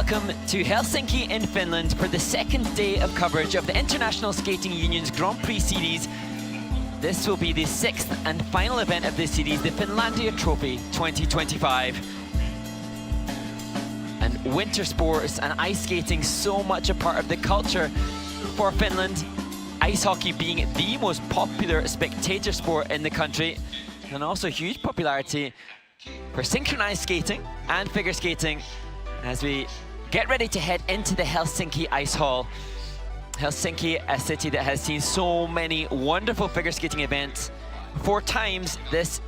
welcome to Helsinki in Finland for the second day of coverage of the International Skating Union's Grand Prix Series. This will be the sixth and final event of this series, the Finlandia Trophy 2025. And winter sports and ice skating so much a part of the culture for Finland. Ice hockey being the most popular spectator sport in the country, and also huge popularity for synchronized skating and figure skating as we get ready to head into the Helsinki Ice Hall. Helsinki, a city that has seen so many wonderful figure skating events. 4 times this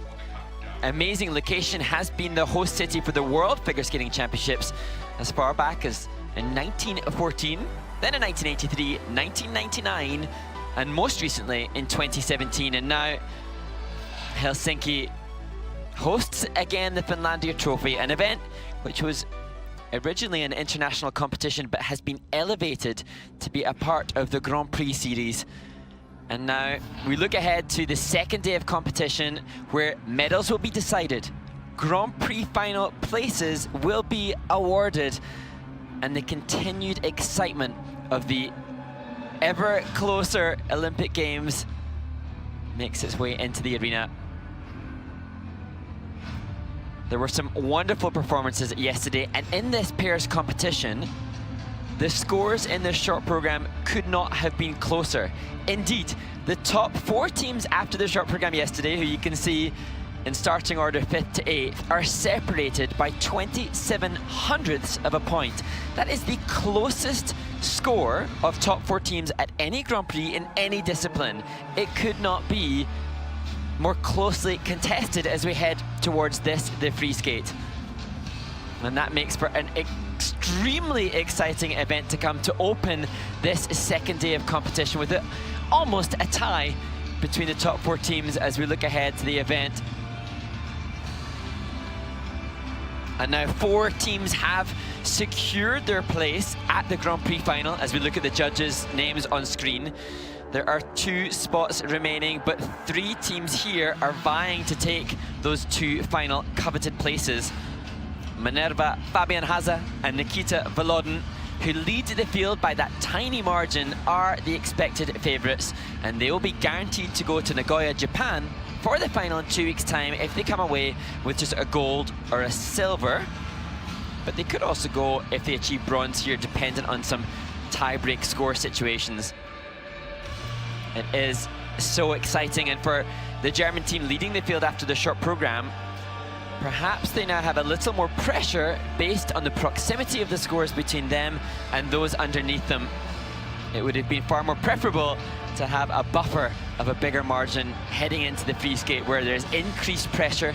amazing location has been the host city for the World Figure Skating Championships as far back as in 1914, then in 1983, 1999, and most recently in 2017. And now Helsinki hosts again the Finlandia Trophy, an event which was originally an international competition but has been elevated to be a part of the Grand Prix series. And now we look ahead to the second day of competition where medals will be decided, Grand Prix final places will be awarded, and the continued excitement of the ever closer Olympic Games makes its way into the arena. There were some wonderful performances yesterday, and in this pairs competition, the scores in this short program could not have been closer. Indeed, the top 4 teams after the short program yesterday, who you can see in starting order 5th to 8th, are separated by 27 hundredths of a point. That is the closest score of top 4 teams at any Grand Prix in any discipline. It could not be more closely contested as we head towards the free skate. And that makes for an extremely exciting event to come to open this second day of competition with almost a tie between the top 4 teams as we look ahead to the event. And now 4 teams have secured their place at the Grand Prix final as we look at the judges' names on screen. There are 2 spots remaining, but 3 teams here are vying to take those 2 final coveted places. Minerva Fabian Haza and Nikita Volodin, who lead the field by that tiny margin, are the expected favourites, and they will be guaranteed to go to Nagoya, Japan for the final in 2 weeks' time if they come away with just a gold or a silver. But they could also go if they achieve bronze here, dependent on some tie-break score situations. It is so exciting, and for the German team leading the field after the short program, perhaps they now have a little more pressure based on the proximity of the scores between them and those underneath them. It would have been far more preferable to have a buffer of a bigger margin heading into the free skate, where there's increased pressure,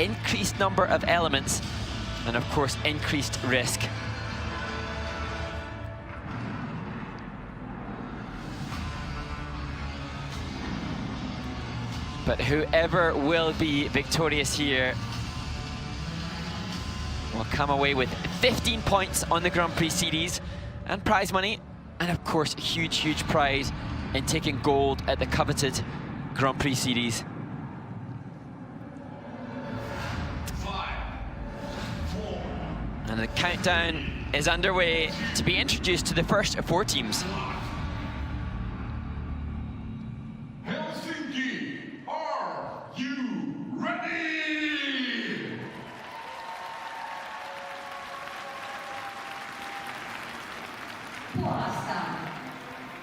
increased number of elements, and of course increased risk. But whoever will be victorious here will come away with 15 points on the Grand Prix series and prize money, and of course huge, huge prize in taking gold at the coveted Grand Prix series. 5, 4. And the countdown is underway to be introduced to the first 4 teams.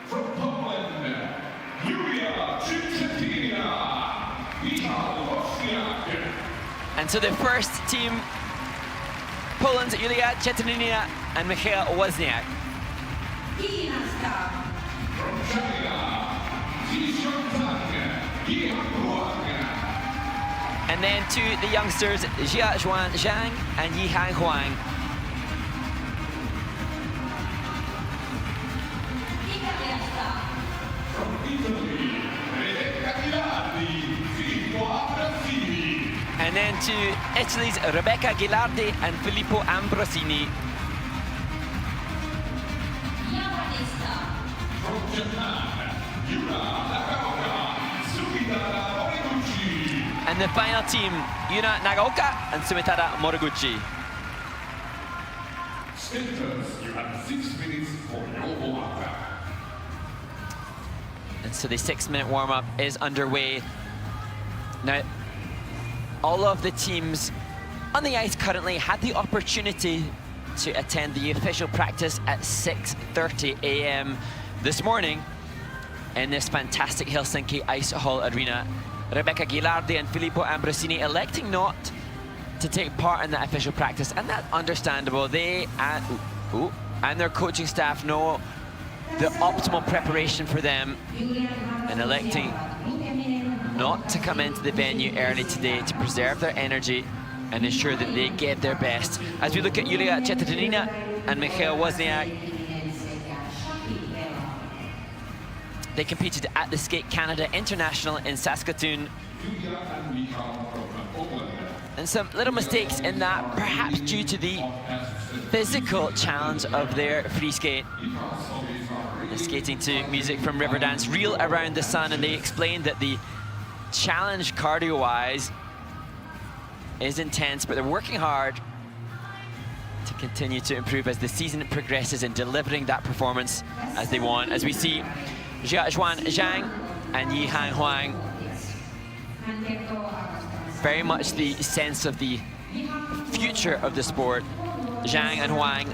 From Poland, Julia Cincinnati, And so the first team, Poland's Julia Cincinnati and Michaela Wozniak. From China, And then to the youngsters, Jia Xuan Zhang and Yihang Huang. From Italy, Rebecca Ghilardi, Filippo Ambrosini. And then to Italy's Rebecca Ghilardi and Filippo Ambrosini. From Japan, Yura Nakaoka, Sumitara Moriguchi. And the final team, Yuna Nagaoka and Sumitara Moriguchi. Skinters, 6 minutes for no warm-up. And so the 6-minute warm-up is underway. Now, all of the teams on the ice currently had the opportunity to attend the official practice at 6:30 a.m. this morning in this fantastic Helsinki Ice Hall arena. Rebecca Ghilardi and Filippo Ambrosini electing not to take part in that official practice, and that's understandable. They and their coaching staff know the optimal preparation for them, and electing not to come into the venue early today to preserve their energy and ensure that they give their best. As we look at Yulia Chetadinina and Mikhail Wozniak, they competed at the Skate Canada International in Saskatoon. And some little mistakes in that, perhaps due to the physical challenge of their free skate. They're skating to music from Riverdance, Reel Around the Sun, and they explained that the challenge cardio-wise is intense, but they're working hard to continue to improve as the season progresses in delivering that performance as they want. As we see Jiazhuan Zhang and Yihang Huang, very much the sense of the future of the sport. Zhang and Huang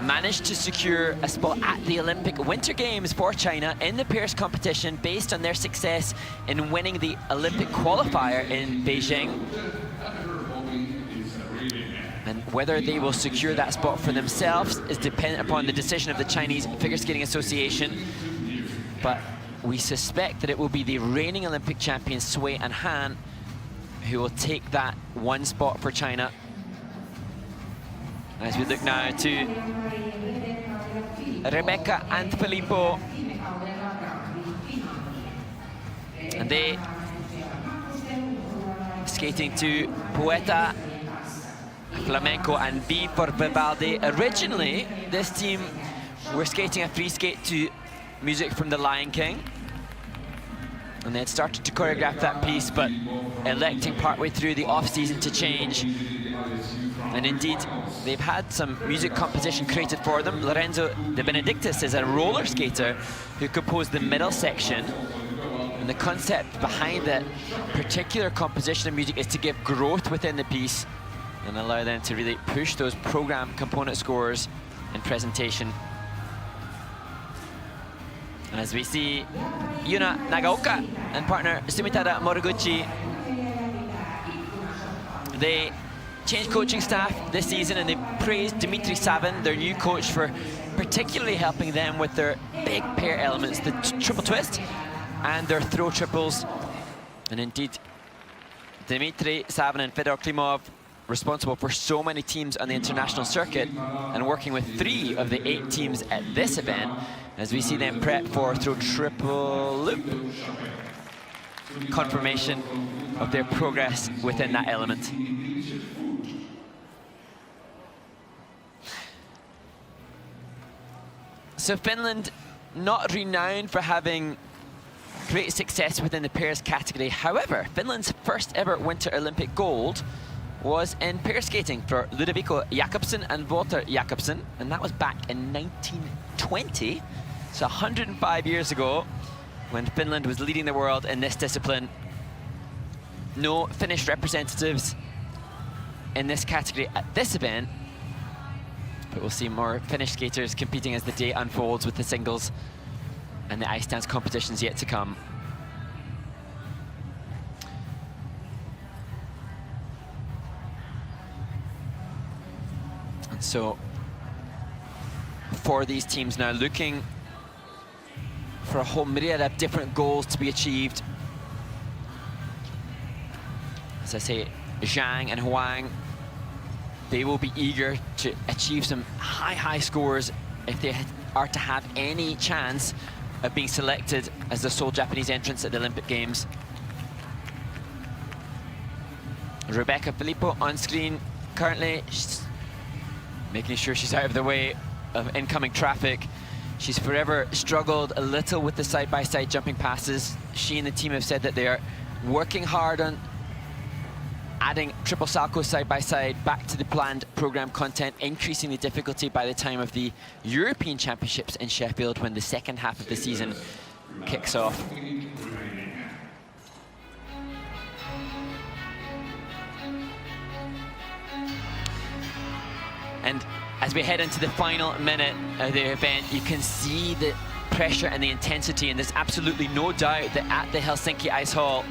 managed to secure a spot at the Olympic Winter Games for China in the pairs competition based on their success in winning the Olympic qualifier in Beijing. And whether they will secure that spot for themselves is dependent upon the decision of the Chinese Figure Skating Association. But we suspect that it will be the reigning Olympic champions Sui and Han who will take that one spot for China. As we look now to Rebecca and Filippo. And they skating to Poeta, Flamenco and B for Vivaldi. Originally, this team were skating a free skate to music from The Lion King. And they had started to choreograph that piece, but electing partway through the off-season to change. And indeed, they've had some music composition created for them. Lorenzo De Benedictis is a roller skater who composed the middle section. And the concept behind that particular composition of music is to give growth within the piece and allow them to really push those program component scores and presentation. And as we see Yuna Nagaoka and partner Sumitada Moriguchi, they changed coaching staff this season, and they praised Dmitry Savin, their new coach, for particularly helping them with their big pair elements, the triple twist and their throw triples. And indeed, Dmitry Savin and Fedor Klimov, responsible for so many teams on the international circuit and working with 3 of the 8 teams at this event, as we see them prep for throw triple loop. Confirmation of their progress within that element. So Finland, not renowned for having great success within the pairs category. However, Finland's first ever Winter Olympic gold was in pair skating for Ludovico Jakobsen and Walter Jakobsen, and that was back in 1920, so 105 years ago, when Finland was leading the world in this discipline. No Finnish representatives in this category at this event, but we'll see more Finnish skaters competing as the day unfolds with the singles and the ice dance competitions yet to come. And so, for these teams now, looking for a whole myriad of different goals to be achieved. As I say, Zhang and Huang, they will be eager to achieve some high scores if they are to have any chance of being selected as the sole Japanese entrants at the Olympic Games. Rebecca Filippo on screen currently, making sure she's out of the way of incoming traffic. She's forever struggled a little with the side-by-side jumping passes. She and the team have said that they are working hard on adding triple salto side by side back to the planned program content, increasing the difficulty by the time of the European Championships in Sheffield when the second half of the season kicks off. And as we head into the final minute of the event, you can see the pressure and the intensity, and there's absolutely no doubt that at the Helsinki Ice Hall,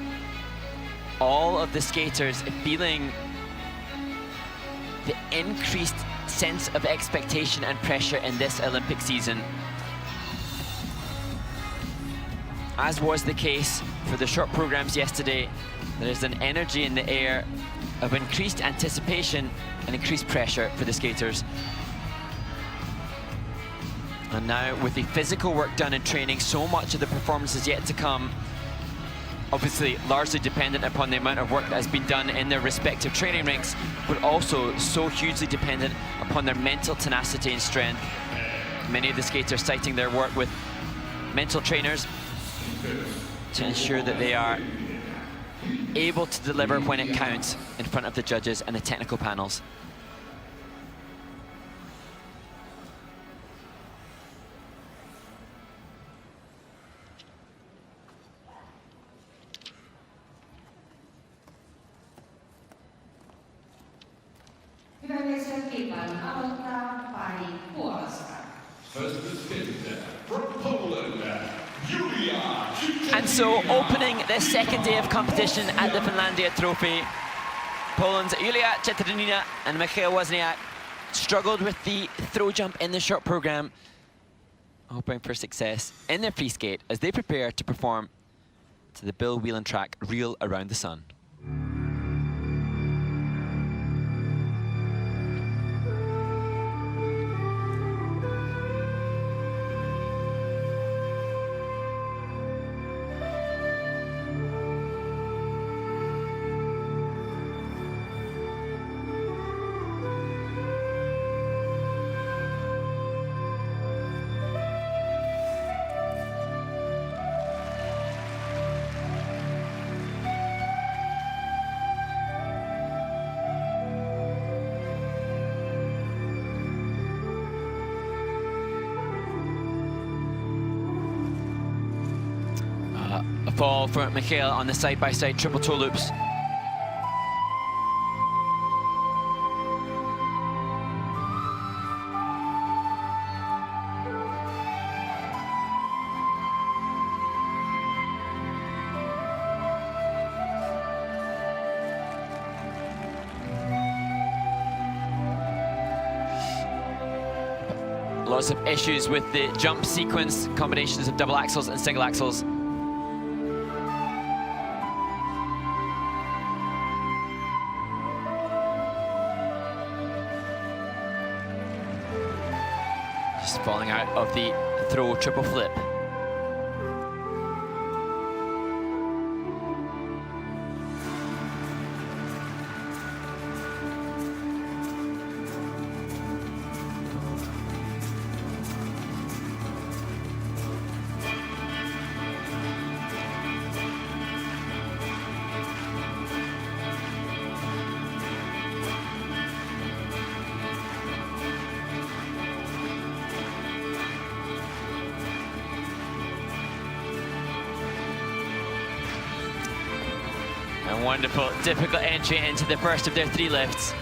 all of the skaters feeling the increased sense of expectation and pressure in this Olympic season. As was the case for the short programs yesterday, there's an energy in the air of increased anticipation and increased pressure for the skaters. And now, with the physical work done in training, so much of the performance is yet to come. Obviously, largely dependent upon the amount of work that has been done in their respective training rinks, but also so hugely dependent upon their mental tenacity and strength. Many of the skaters citing their work with mental trainers to ensure that they are able to deliver when it counts in front of the judges and the technical panels. First sprinter from Poland, Julia. And so, opening the second day of competition at the Finlandia Trophy, Poland's Julia Chetrinina and Michał Wozniak struggled with the throw jump in the short program, hoping for success in their free skate as they prepare to perform to the Bill Whelan track Reel Around the Sun. A fall for Michał on the side-by-side triple toe loops. Lots of issues with the jump sequence, combinations of double axels and single axels. Just falling out of the throw triple flip. A wonderful, difficult entry into the first of their three lifts.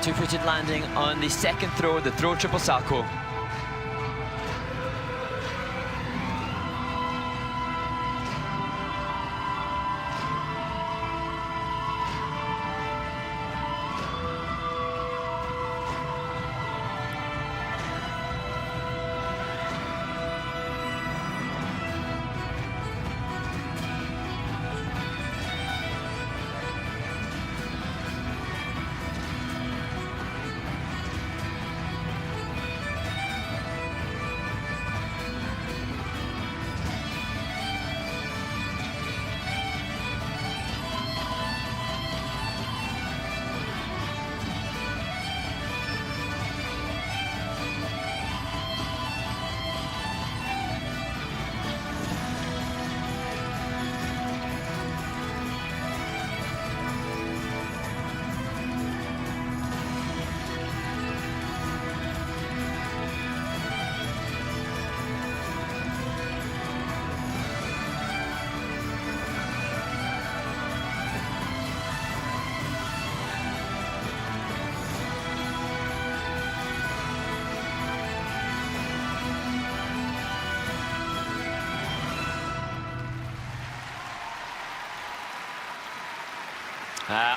Two-footed landing on the second throw, the throw triple salto.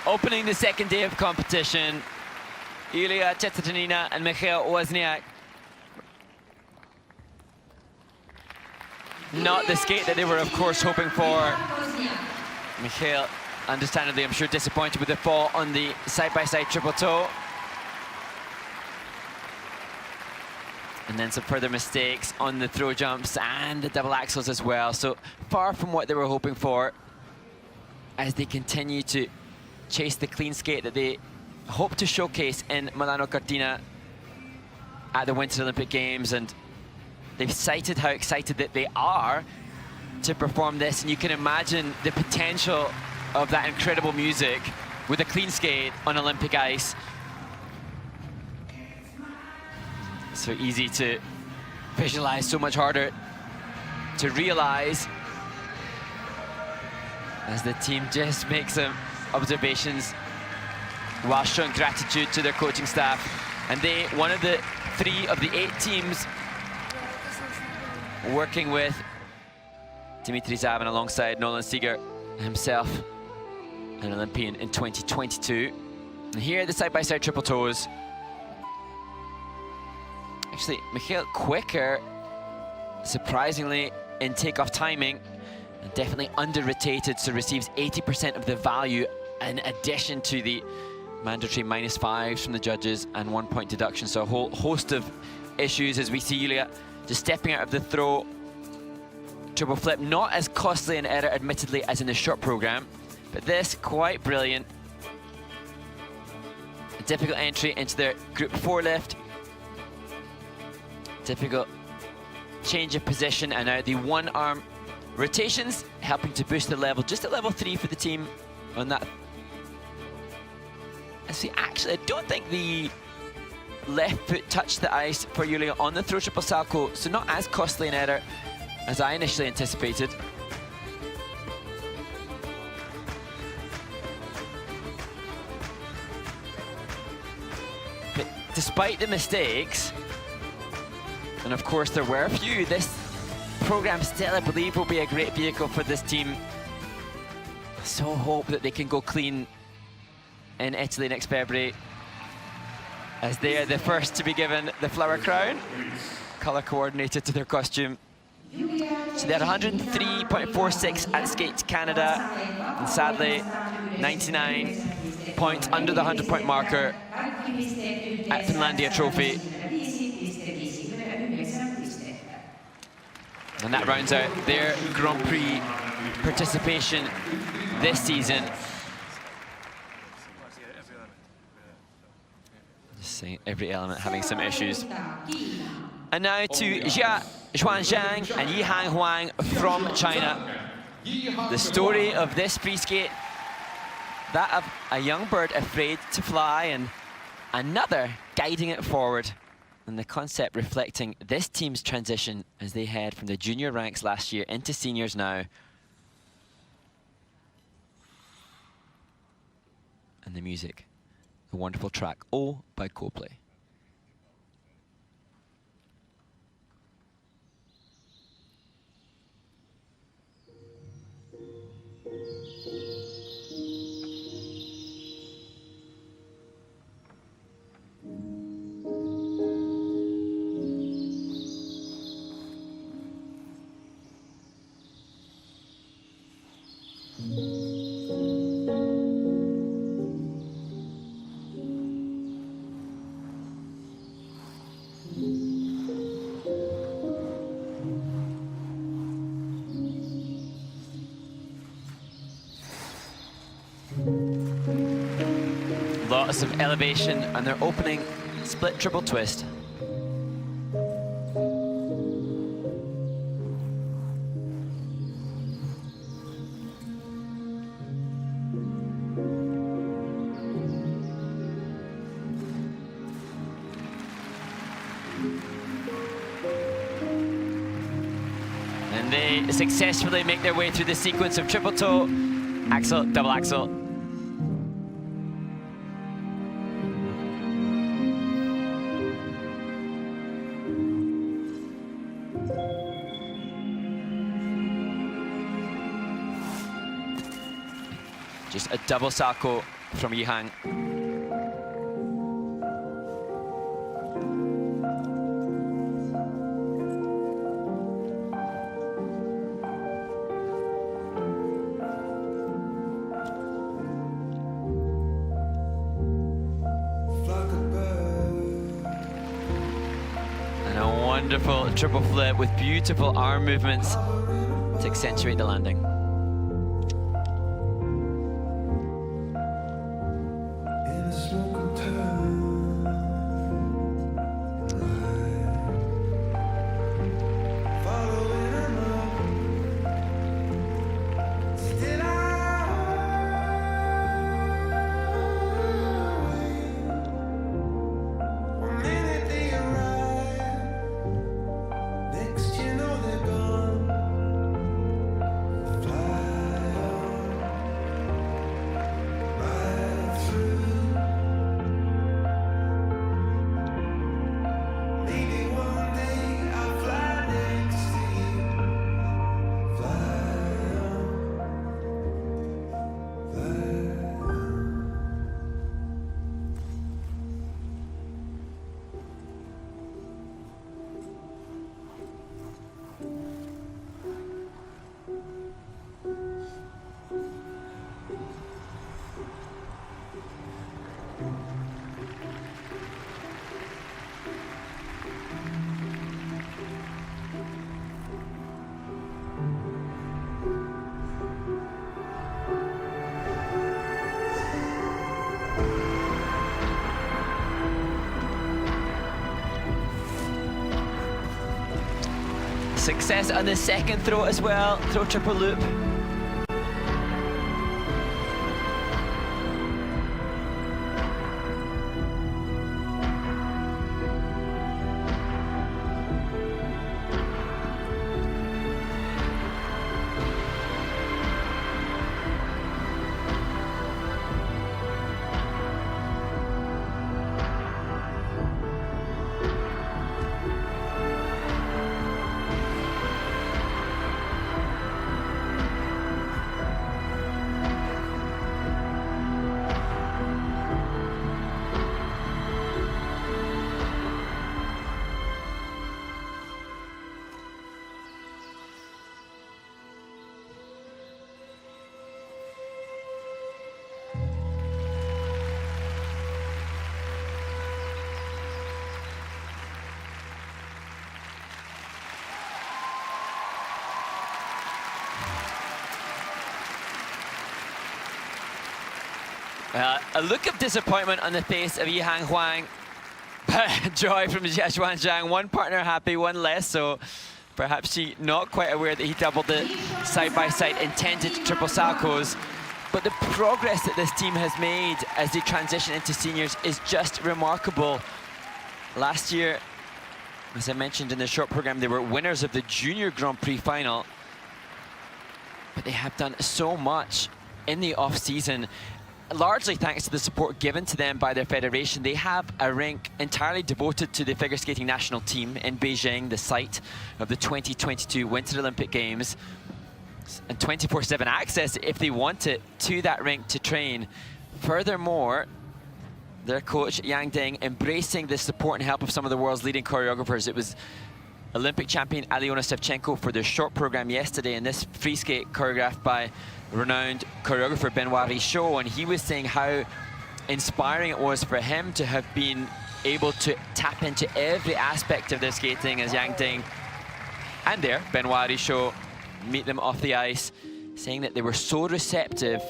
Opening the second day of competition, Yulia Cheternina and Mikhail Wozniak. Not the skate that they were, of course, hoping for. Mikhail, understandably, I'm sure, disappointed with the fall on the side-by-side triple toe. And then some further mistakes on the throw jumps and the double axels as well. So far from what they were hoping for as they continue to chase the clean skate that they hope to showcase in Milano Cortina at the Winter Olympic Games. And they've cited how excited that they are to perform this. And you can imagine the potential of that incredible music with a clean skate on Olympic ice. So easy to visualize, so much harder to realize as the team just makes some observations while showing gratitude to their coaching staff. And they, one of the 3 of the 8 teams working with Dimitri Zavin alongside Nolan Seeger himself, an Olympian in 2022. And here, the side-by-side triple toes. Actually, Mikhail quicker, surprisingly, in takeoff timing, and definitely under-rotated, so receives 80% of the value in addition to the mandatory -5s from the judges and 1-point deduction. So a whole host of issues as we see Yulia just stepping out of the throw. Triple flip, not as costly an error, admittedly, as in the short program, but this, quite brilliant. A difficult entry into their group 4 lift. Difficult change of position, and now the one-arm rotations helping to boost the level, just at level 3 for the team on that. And see, actually, I don't think the left foot touched the ice for Yulia on the throw triple salto, so not as costly an error as I initially anticipated. But despite the mistakes, and of course there were a few, this program still, I believe, will be a great vehicle for this team. So hope that they can go clean in Italy next February, as they are the first to be given the flower crown, color coordinated to their costume. So they had 103.46 at Skate Canada, and sadly 99 points under the 100-point marker at Finlandia Trophy. And that rounds out their Grand Prix participation this season. Just saying, every element having some issues. And now to Jia Xuanzhang and Yihang Huang from China. The story of this free skate, that of a young bird afraid to fly and another guiding it forward. And the concept reflecting this team's transition as they head from the junior ranks last year into seniors now. And the music, the wonderful track, Oh by Coldplay. Lots of elevation and their opening split triple twist. And they successfully make their way through the sequence of triple toe, axel, double axel. Just a double salto from Yihang. And a wonderful triple flip with beautiful arm movements to accentuate the landing. Success on the second throw as well, throw triple loop. A look of disappointment on the face of Yihang Huang, but joy from Jiaxuan Zhang. One partner happy, one less, so perhaps she not quite aware that he doubled the side-by-side intended triple saltos. But the progress that this team has made as they transition into seniors is just remarkable. Last year, as I mentioned in the short program, they were winners of the Junior Grand Prix final. But they have done so much in the off-season, largely thanks to the support given to them by their federation. They have a rink entirely devoted to the figure skating national team in Beijing, the site of the 2022 Winter Olympic Games, and 24/7 access, if they want it, to that rink to train. Furthermore, their coach, Yang Ding, embracing the support and help of some of the world's leading choreographers. It was Olympic champion Alyona Sevchenko for their short program yesterday, and this free skate choreographed by renowned choreographer Benoit Richaud, and he was saying how inspiring it was for him to have been able to tap into every aspect of their skating as Yang Ding and Benoit Richaud meet them off the ice, saying that they were so receptive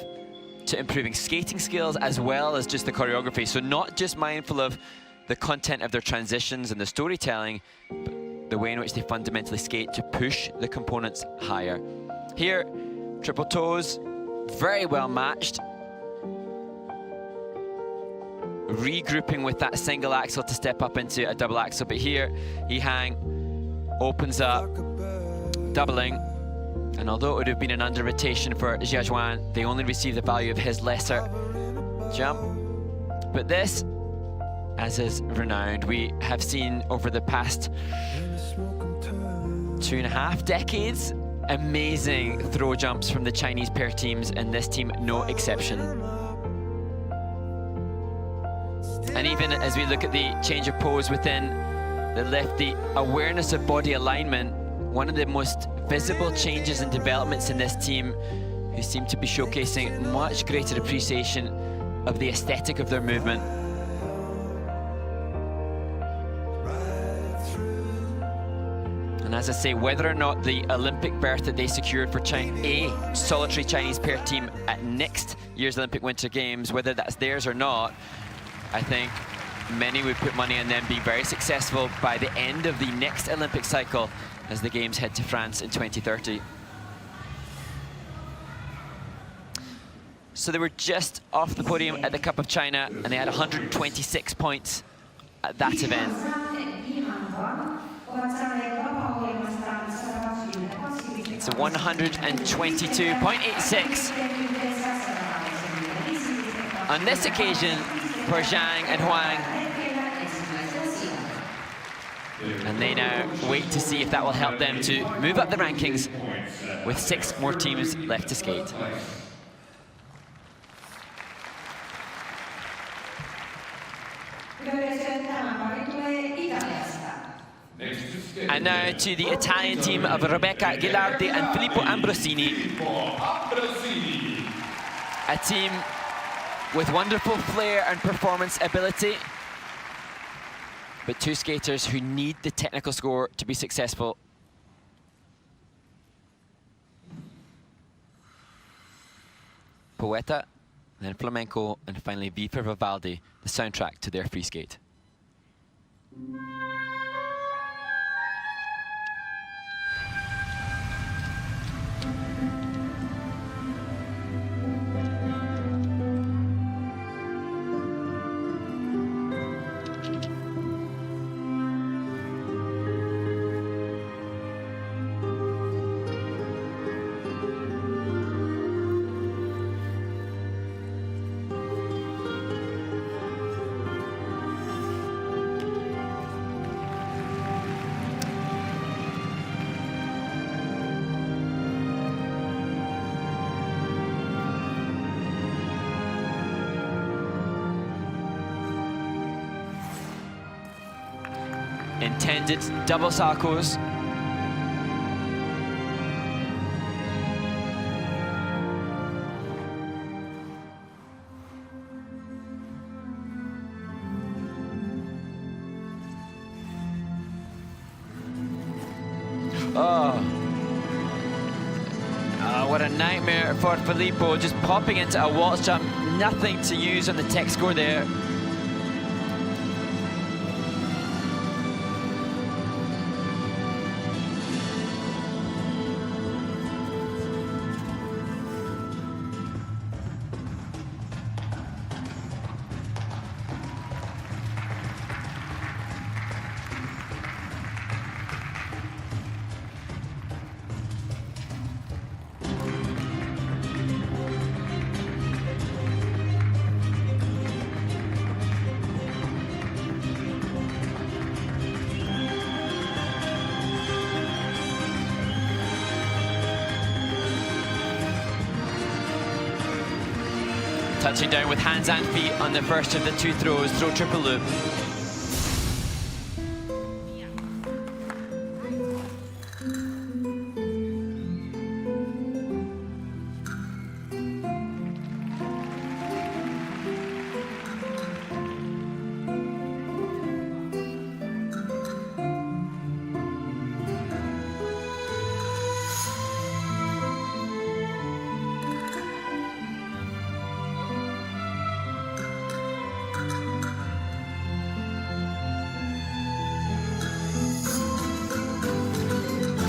to improving skating skills as well as just the choreography. So not just mindful of the content of their transitions and the storytelling, but the way in which they fundamentally skate to push the components higher. Here, triple toes, very well matched. Regrouping with that single axel to step up into a double axel, but here, Yihang opens up, doubling. And although it would have been an under rotation for Jiaxuan, they only received the value of his lesser jump. But this, as is renowned, we have seen over the past 2.5 decades amazing throw jumps from the Chinese pair teams, and this team no exception. And even as we look at the change of pose within the lift, the awareness of body alignment, one of the most visible changes and developments in this team, who seem to be showcasing much greater appreciation of the aesthetic of their movement. And as I say, whether or not the Olympic berth that they secured for a solitary Chinese pair team at next year's Olympic Winter Games, whether that's theirs or not, I think many would put money on them being very successful by the end of the next Olympic cycle as the Games head to France in 2030. So they were just off the podium at the Cup of China, and they had 126 points at that event. It's a 122.86. On this occasion, for Zhang and Huang. And they now wait to see if that will help them to move up the rankings with 6 more teams left to skate. And now to the Italian team of Rebecca Ghilardi and Filippo Ambrosini. A team with wonderful flair and performance ability, but 2 skaters who need the technical score to be successful. Poeta, then Flamenco, and finally Viva Vivaldi, the soundtrack to their free skate. Intended double salcho's. What a nightmare for Filippo, just popping into a waltz jump, nothing to use on the tech score there. Touching down with hands and feet on the first of the 2 throws, throw triple loop.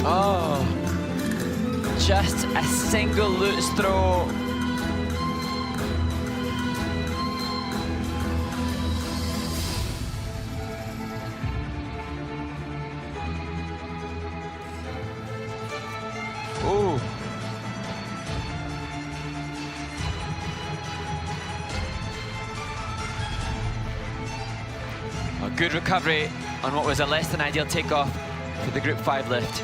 Oh, just a single loose throw. Oh. A good recovery on what was a less than ideal takeoff for the Group 5 lift.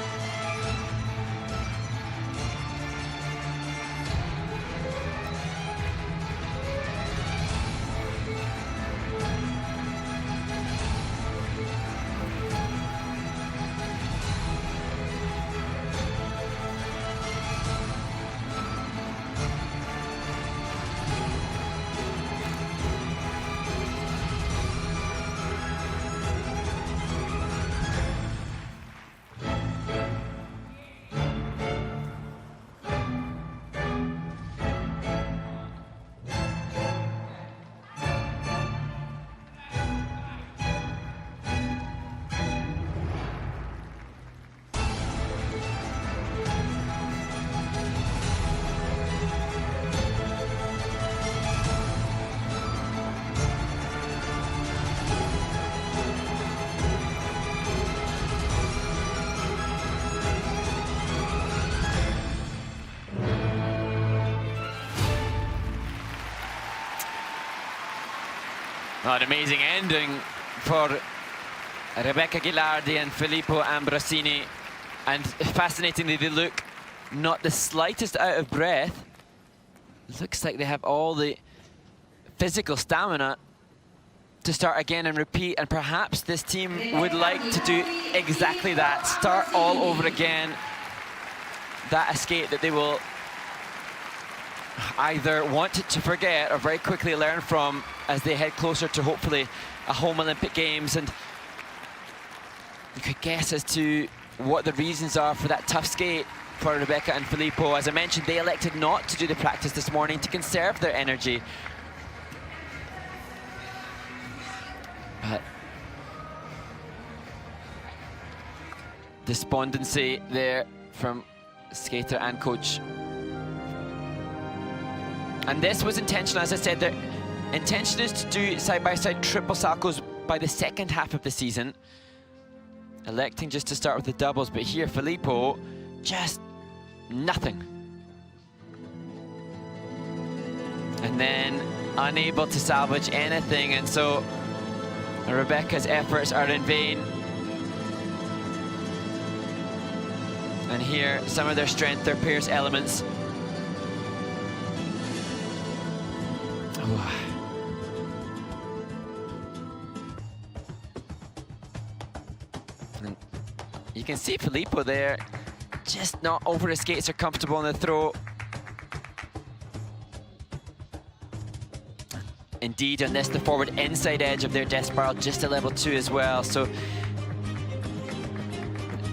An amazing ending for Rebecca Ghilardi and Filippo Ambrosini. And fascinatingly, they look not the slightest out of breath. It looks like they have all the physical stamina to start again and repeat, and perhaps this team would like to do exactly that, start all over again. That escape that they will either want to forget or very quickly learn from as they head closer to hopefully a home Olympic Games. And you could guess as to what the reasons are for that tough skate for Rebecca and Filippo. As I mentioned, they elected not to do the practice this morning to conserve their energy. But despondency there from skater and coach. And this was intentional, as I said. Their intention is to do side-by-side triple salcho's by the second half of the season, electing just to start with the doubles. But here, Filippo, just nothing. And then unable to salvage anything, and so Rebecca's efforts are in vain. And here, some of their strength, their Pierce elements. Oh. And you can see Filippo there, just not over his skates or comfortable on the throw. Indeed, on this, the forward inside edge of their death spiral, just a level 2 as well. So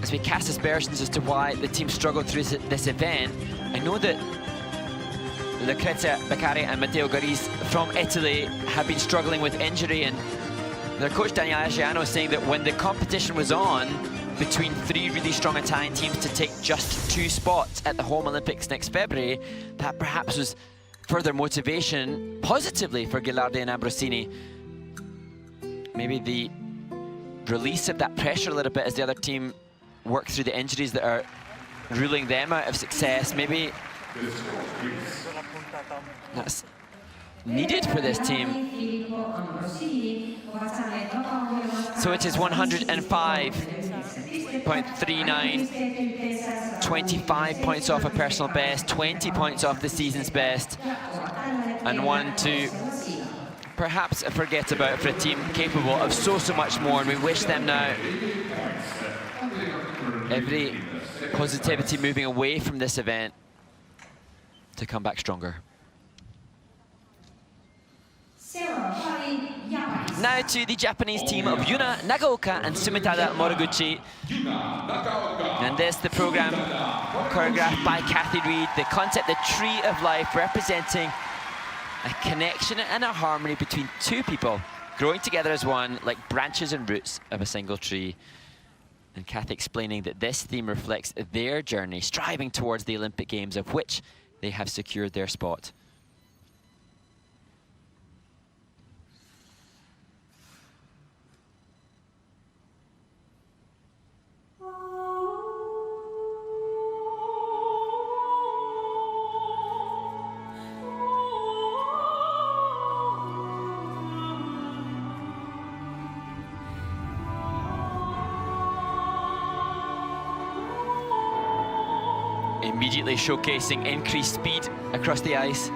as we cast aspersions as to why the team struggled through this event, I know that Lucrezia Beccari and Matteo Garis from Italy have been struggling with injury, and their coach Daniele Aggiano is saying that when the competition was on between 3 really strong Italian teams to take just 2 spots at the home Olympics next February, that perhaps was further motivation positively for Ghilardi and Ambrosini. Maybe the release of that pressure a little bit as the other team work through the injuries that are ruling them out of success. Maybe that's needed for this team. So it is 105.39, 25 points off a personal best, 20 points off the season's best, and one to perhaps forget about for a team capable of so much more. And we wish them now every positivity moving away from this event to come back stronger. Now to the Japanese team of Yuna Nagaoka and Sumitada Moriguchi. And this, the program choreographed by Kathy Reed. The concept, the tree of life, representing a connection and a harmony between 2 people growing together as one, like branches and roots of a single tree. And Kathy explaining that this theme reflects their journey, striving towards the Olympic Games, of which they have secured their spot. Immediately showcasing increased speed across the ice.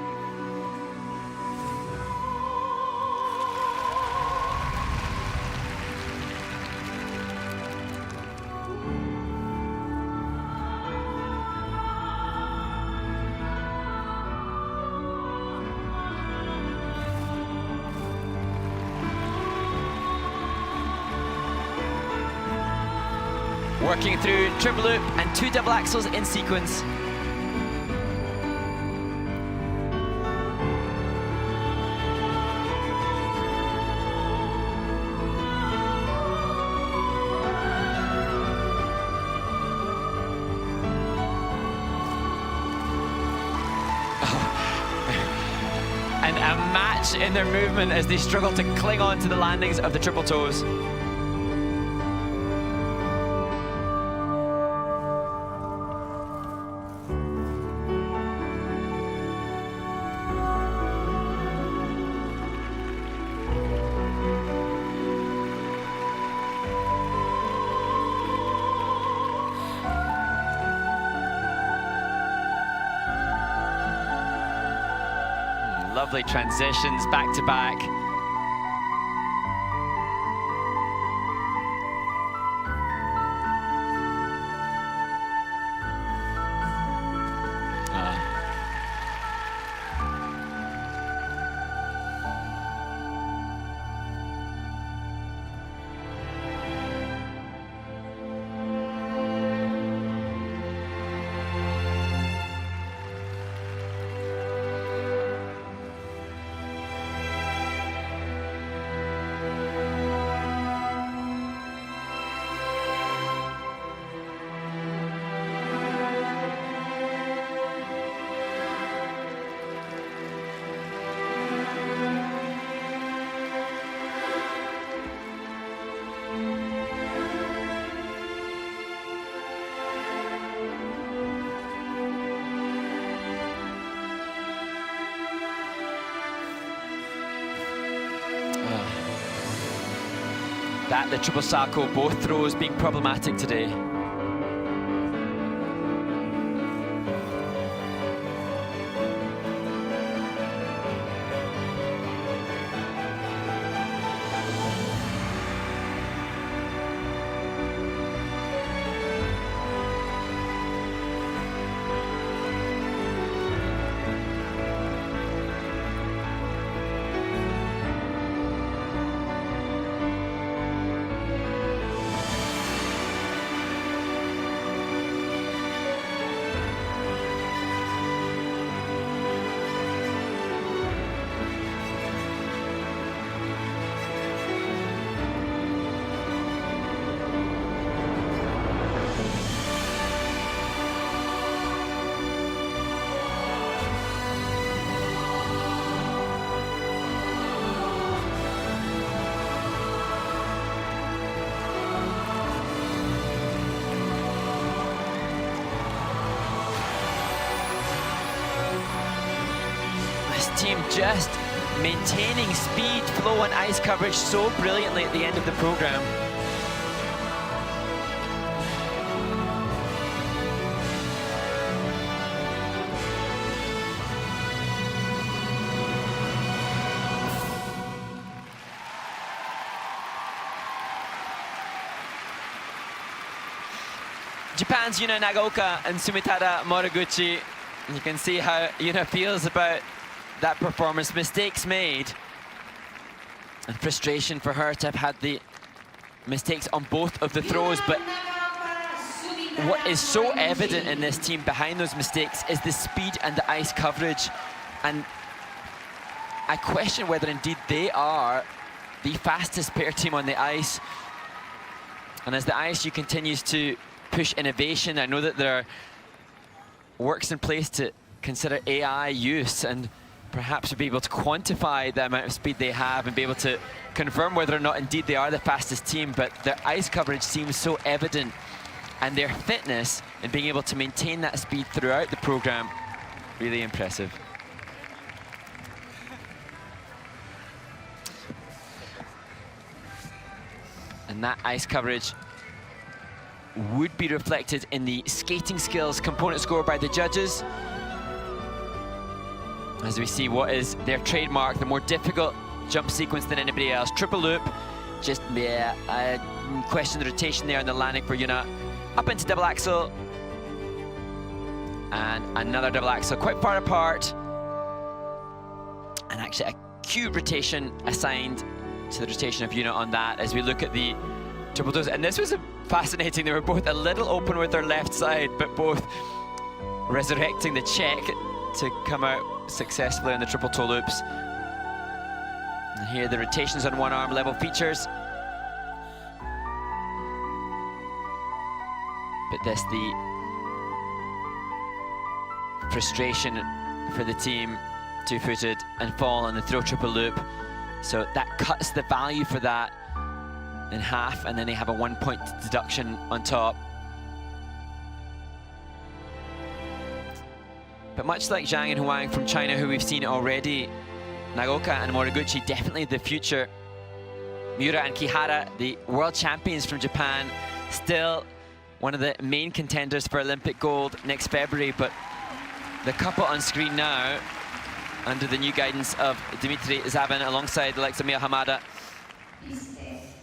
Working through triple loop and 2 double axels in sequence. And a match in their movement as they struggle to cling on to the landings of the triple toes. lovely transitions back to back. That, the triple sacco, both throws being problematic today. Team just maintaining speed, flow and ice coverage so brilliantly at the end of the program. Japan's Yuna Nagaoka and Sumitada Moriguchi. You can see how Yuna feels about that performance. Mistakes made, and frustration for her to have had the mistakes on both of the throws. But what is so evident in this team behind those mistakes is the speed and the ice coverage. And I question whether indeed they are the fastest pair team on the ice. And as the ISU continues to push innovation, I know that there are works in place to consider AI use and perhaps be able to quantify the amount of speed they have and be able to confirm whether or not indeed they are the fastest team. But their ice coverage seems so evident, and their fitness in being able to maintain that speed throughout the program, really impressive. And that ice coverage would be reflected in the skating skills component score by the judges, as we see what is their trademark, the more difficult jump sequence than anybody else. Triple loop, just, yeah, I question the rotation there on the landing for Yuna. Up into double axel, and another double axel, quite far apart. And actually a cute rotation assigned to the rotation of Yuna on that, as we look at the triple toes. And this was fascinating, they were both a little open with their left side, but both resurrecting the check to come out successfully on the triple toe loops. And here the rotations on one arm, level features. But this, the frustration for the team, two-footed and fall on the throw triple loop. So that cuts the value for that in half, and then they have a 1 point deduction on top. But much like Zhang and Huang from China, who we've seen already, Nagaoka and Moriguchi definitely the future. Miura and Kihara, the world champions from Japan, still one of the main contenders for Olympic gold next February. But the couple on screen now, under the new guidance of Dimitri Zavin alongside the likes of Mia Hamada.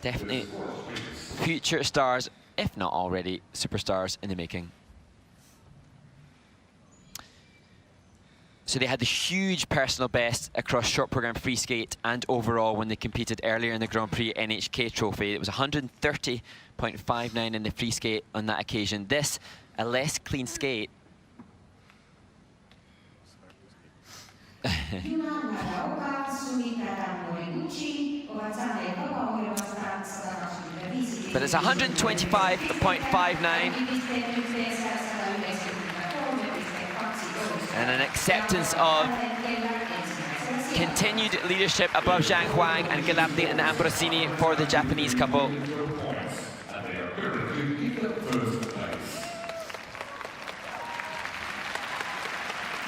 Definitely future stars, if not already superstars in the making. So they had the huge personal best across short program free skate and overall when they competed earlier in the Grand Prix NHK Trophy. It was 130.59 in the free skate on that occasion. This, a less clean skate. But it's 125.59. And an acceptance of continued leadership above Zhang Huang and Galabdi and Ambrosini for the Japanese couple.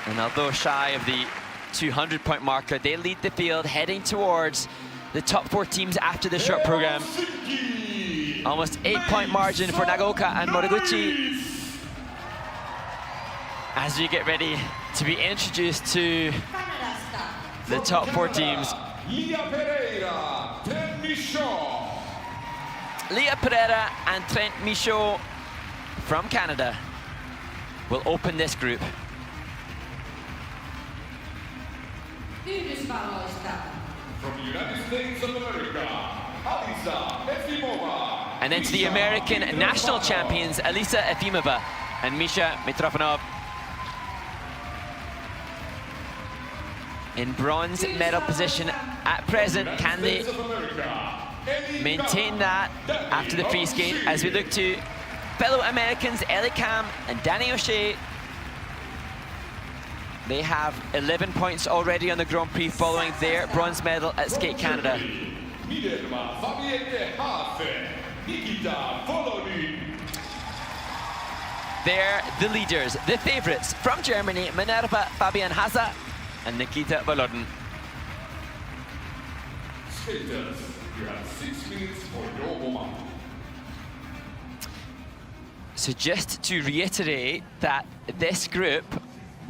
And although shy of the 200-point marker, they lead the field heading towards the top 4 teams after the short program. Almost 8-point margin for Nagaoka and Moriguchi as we get ready to be introduced to the top 4 teams. Leah Pereira and Trent Michaud from Canada will open this group. From the United States of America, Alisa Efimova. And then to the American national champions, Alisa Efimova and Misha Mitrofanov. In bronze medal position at present. Can they maintain that after the free skate as we look to fellow Americans Ellie Kam and Danny O'Shea? They have 11 points already on the Grand Prix following their bronze medal at Skate Canada. They're the leaders, the favourites from Germany, Minerva Fabian Hase and Nikita Volodin. Skaters, you have 6 minutes for your moment. So just to reiterate that this group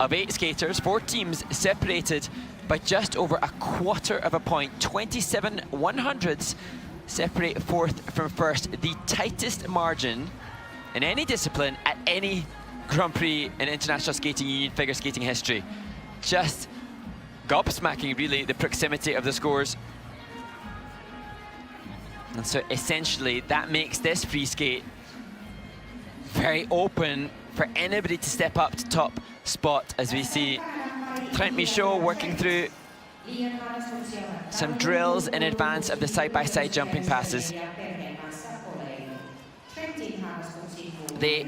of 8 skaters, 4 teams separated by just over a quarter of a point, 27 100ths separate 4th from 1st, the tightest margin in any discipline at any Grand Prix in International Skating Union figure skating history. Just gobsmacking, really, the proximity of the scores. And so essentially that makes this free skate very open for anybody to step up to top spot, as we see Trent Michaud working through some drills in advance of the side-by-side jumping passes. They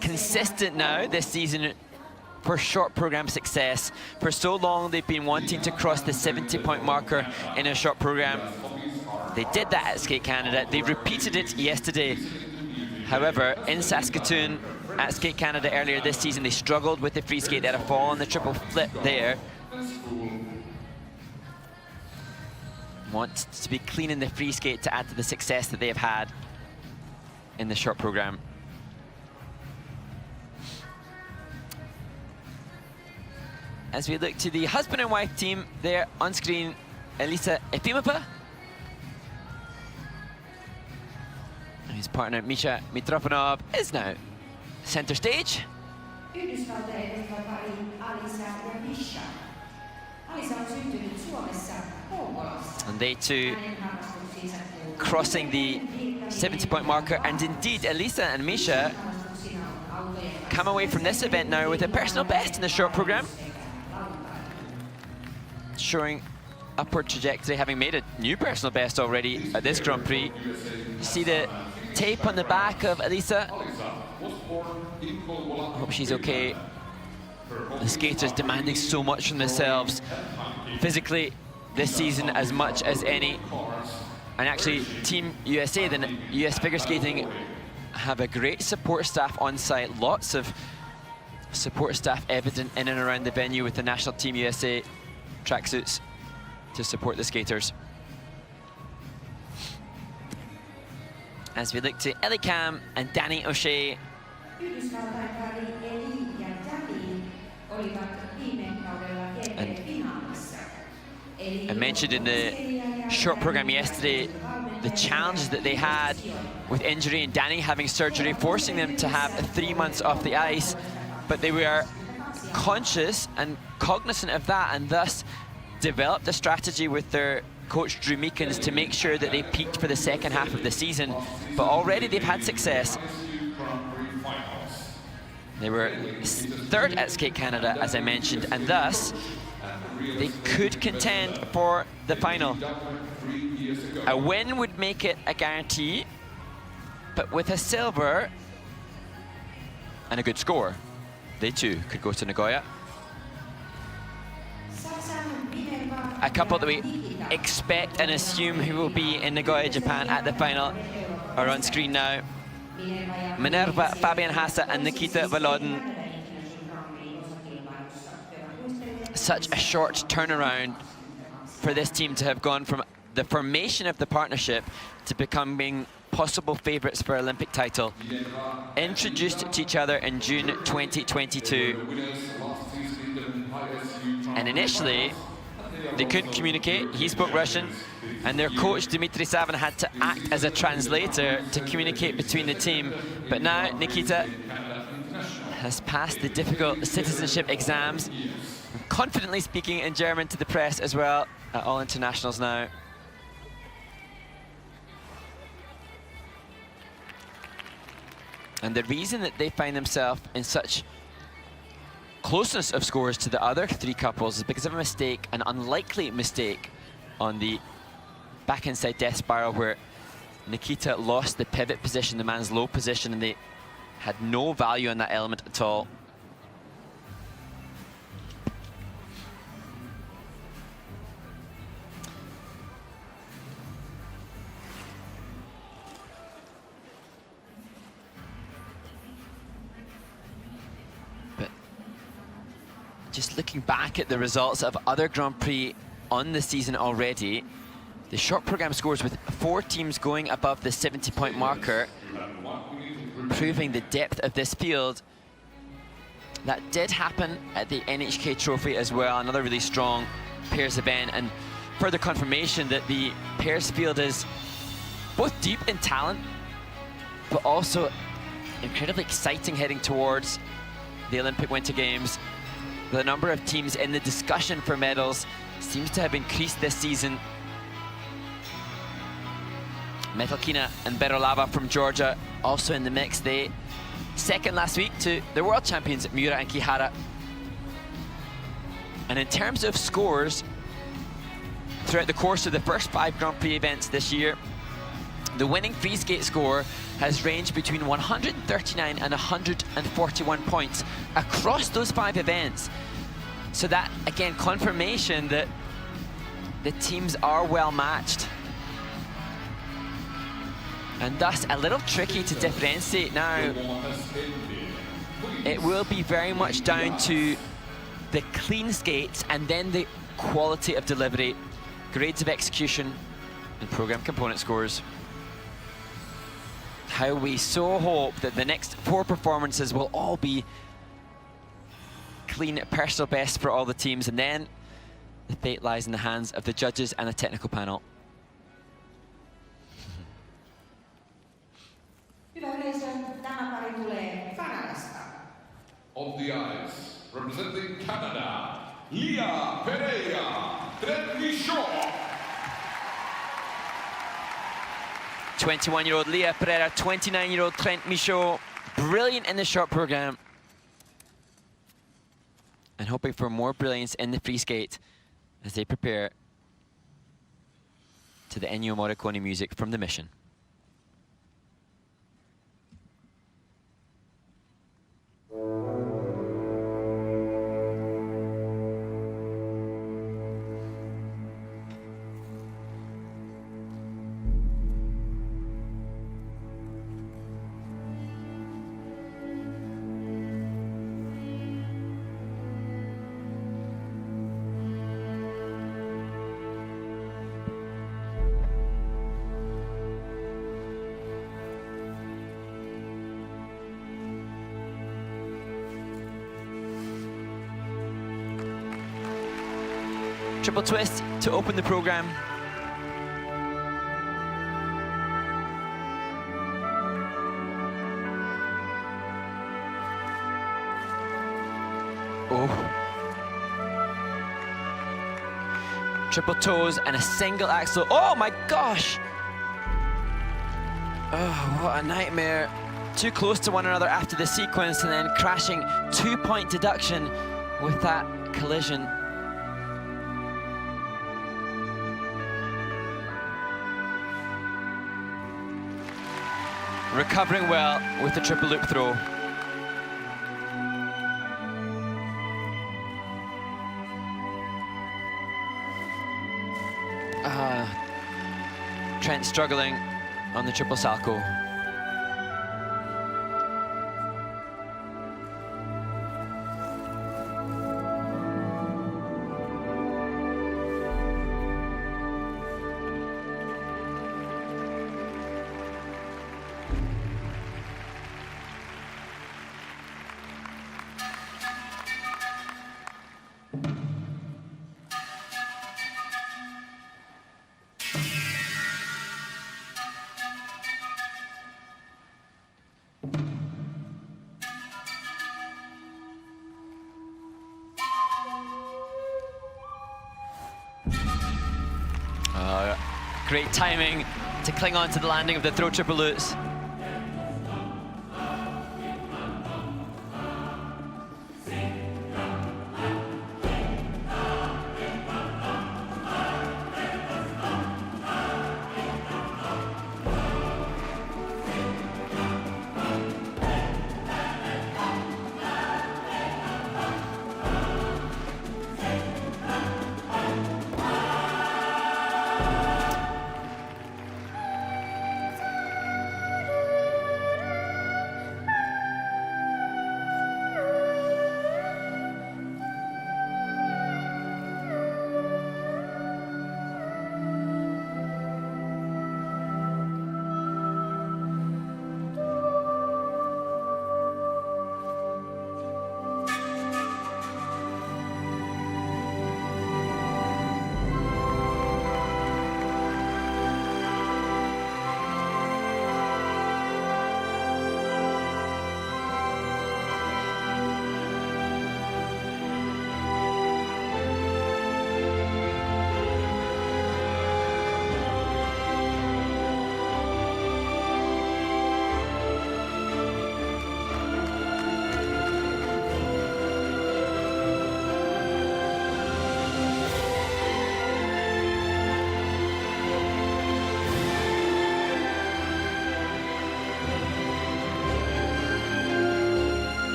consistent now this season for short program success. For so long they've been wanting to cross the 70-point marker in a short program. They did that at Skate Canada. They repeated it yesterday. However, in Saskatoon at Skate Canada earlier this season, they struggled with the free skate. They had a fall on the triple flip there. Want to be clean in the free skate to add to the success that they have had in the short program. As we look to the husband and wife team, there on screen, Alisa Efimova, his partner Misha Mitrofanov is now center stage. And they too crossing the 70-point marker, and indeed Alisa and Misha come away from this event now with a personal best in the short program, showing upward trajectory, having made a new personal best already at this Grand Prix. You see the tape on the back of Alisa. Hope she's okay. The skaters demanding so much from themselves physically this season, as much as any. And actually, Team USA, the US figure skating, have a great support staff on site. Lots of support staff evident in and around the venue with the national Team USA tracksuits to support the skaters. As we look to Ellie Kam and Danny O'Shea. And I mentioned in the short program yesterday the challenges that they had with injury and Danny having surgery, forcing them to have 3 months off the ice. But they were conscious and cognizant of that, and thus developed a strategy with their coach Drew Meekins to make sure that they peaked for the second half of the season. But already they've had success. They were third at Skate Canada, as I mentioned, and thus they could contend for the final. A win would make it a guarantee, but with a silver and a good score, they too could go to Nagoya. A couple that we expect and assume who will be in Nagoya, Japan at the final are on screen now. Minerva, Fabian Hasse and Nikita Volodin. Such a short turnaround for this team to have gone from the formation of the partnership to becoming possible favourites for Olympic title. Introduced to each other in June 2022. And initially, they couldn't communicate. He spoke Russian, and their coach Dmitry Savin had to act as a translator to communicate between the team. But now Nikita has passed the difficult citizenship exams, confidently speaking in German to the press as well at all internationals now. And the reason that they find themselves in such closeness of scores to the other three couples is because of a mistake, an unlikely mistake on the back inside death spiral, where Nikita lost the pivot position, the man's low position, and they had no value on that element at all. Just looking back at the results of other Grand Prix on the season already, the short program scores with 4 teams going above the 70-point marker, proving the depth of this field. That did happen at the NHK Trophy as well, another really strong pairs event, and further confirmation that the pairs field is both deep in talent, but also incredibly exciting heading towards the Olympic Winter Games. The number of teams in the discussion for medals seems to have increased this season. Metalkina and Berolava from Georgia also in the mix. They second last week to the world champions Miura and Kihara. And in terms of scores, throughout the course of the first 5 Grand Prix events this year, the winning free skate score has ranged between 139 and 141 points across those 5 events. So that, again, confirmation that the teams are well matched. And thus a little tricky to differentiate now. It will be very much down to the clean skates and then the quality of delivery, grades of execution, and program component scores. How we so hope that the next 4 performances will all be clean personal best for all the teams, and then the fate lies in the hands of the judges and the technical panel. On the ice, representing Canada, Leah Pereira, Trent Michaud. 21-year-old Leah Pereira, 29-year-old Trent Michaud, brilliant in the short program. And hoping for more brilliance in the free skate as they prepare to the Ennio Morricone music from The Mission. triple twist to open the program. Oh. Triple toes and a single axel. Oh my gosh! Oh, what a nightmare. Too close to one another after the sequence and then crashing 2-point deduction with that collision. Recovering well with the triple loop throw. Trent struggling on the triple salcho. Great timing to cling on to the landing of the throw triple lutz.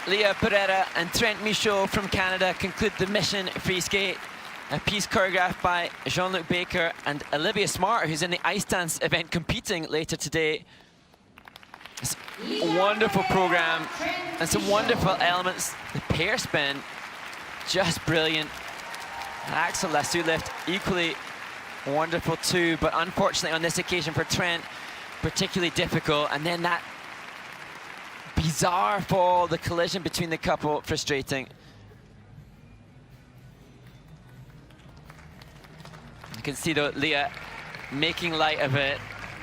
Leah Pereira and Trent Michaud from Canada conclude the mission free skate. A piece choreographed by Jean-Luc Baker and Olivia Smart, who's in the ice dance event competing later today. It's a wonderful program and some wonderful elements. The pair spin, just brilliant. Axel lasso lift, equally wonderful too, but unfortunately on this occasion for Trent, particularly difficult. And then that bizarre fall, the collision between the couple, frustrating. You can see though Leah making light of it,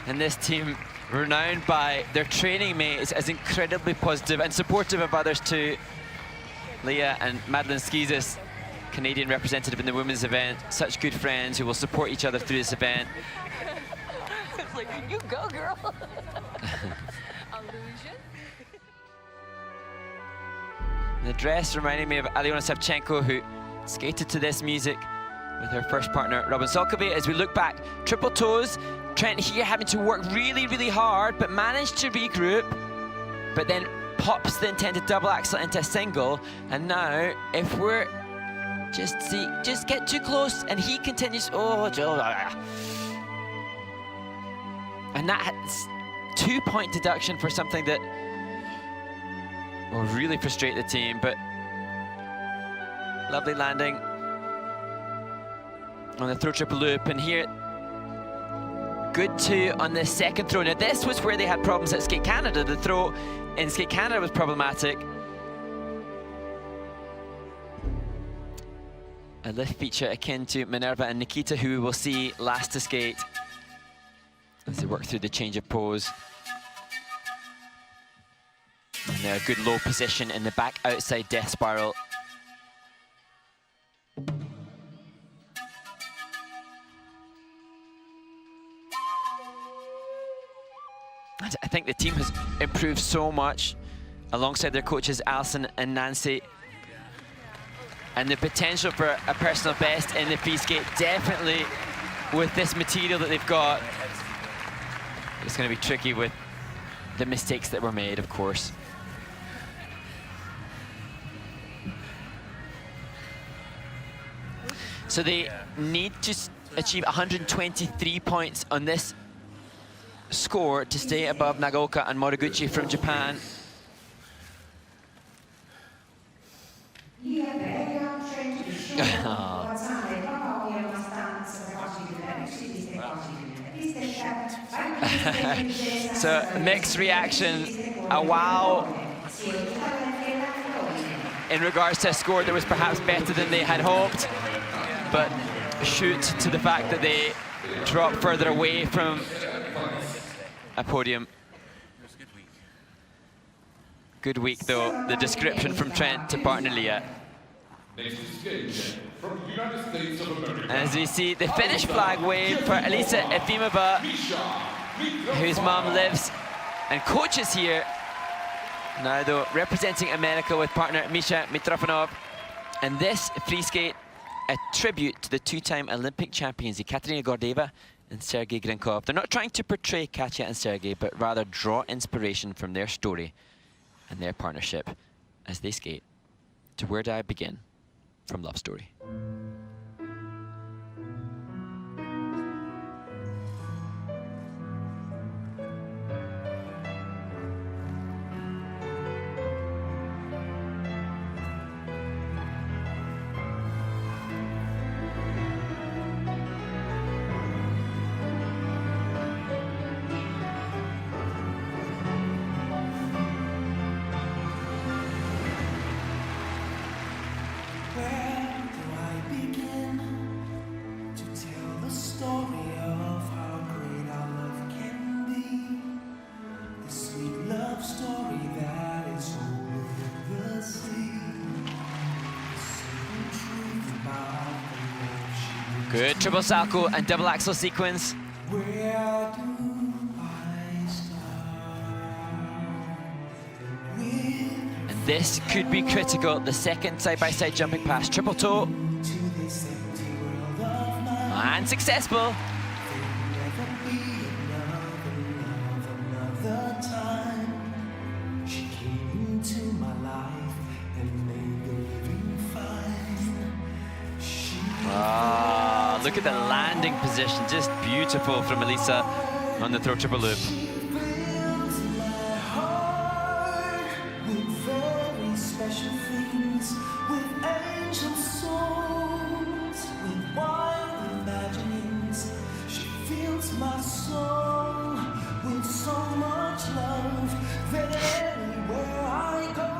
and this team renowned by their training mates as incredibly positive and supportive of others too. Leah and Madeline Skizis, Canadian representative in the women's event, such good friends who will support each other through this event. It's like, you go, girl. Illusion. The dress reminding me of Alyona Savchenko, who skated to this music with her first partner, Robin Solkovay. As we look back, triple toes, Trent here having to work really, really hard, but managed to regroup, but then pops the intended double axel into a single. And now, if we're Just get too close, and he continues. Oh, Joe. And that's 2-point deduction for something that will really frustrate the team, but lovely landing on the throw triple loop, and here, good two on the second throw. Now this was where they had problems at Skate Canada. The throw in Skate Canada was problematic. A lift feature akin to Minerva and Nikita, who we will see last to skate as they work through the change of pose. And they're a good low position in the back outside death spiral. I think the team has improved so much alongside their coaches Alison and Nancy. And the potential for a personal best in the free skate, definitely with this material that they've got. It's going to be tricky with the mistakes that were made, of course. So they need to achieve 123 points on this score to stay above Nagaoka and Moriguchi from Japan. So mixed reaction, a wow in regards to a score that was perhaps better than they had hoped, but shoot to the fact that they dropped further away from a podium. Good week though, the description from Trent to partner Leah. Next to skate from the United States of America. As we see the Finnish flag wave for Elisa Efimova, whose mom lives and coaches here. Now though, representing America with partner Misha Mitrofanov. And this free skate, a tribute to the two-time Olympic champions, Ekaterina Gordeva and Sergei Grinkov. They're not trying to portray Katya and Sergei, but rather draw inspiration from their story and their partnership as they skate to Where Did I Begin from Love Story. Good triple salchow and double axel sequence. Where do I And this could be critical. The second side-by-side jumping pass, triple toe. And successful. Ah, look at the landing position, just beautiful from Elisa on the throw triple loop. My soul with so much love that anywhere I go,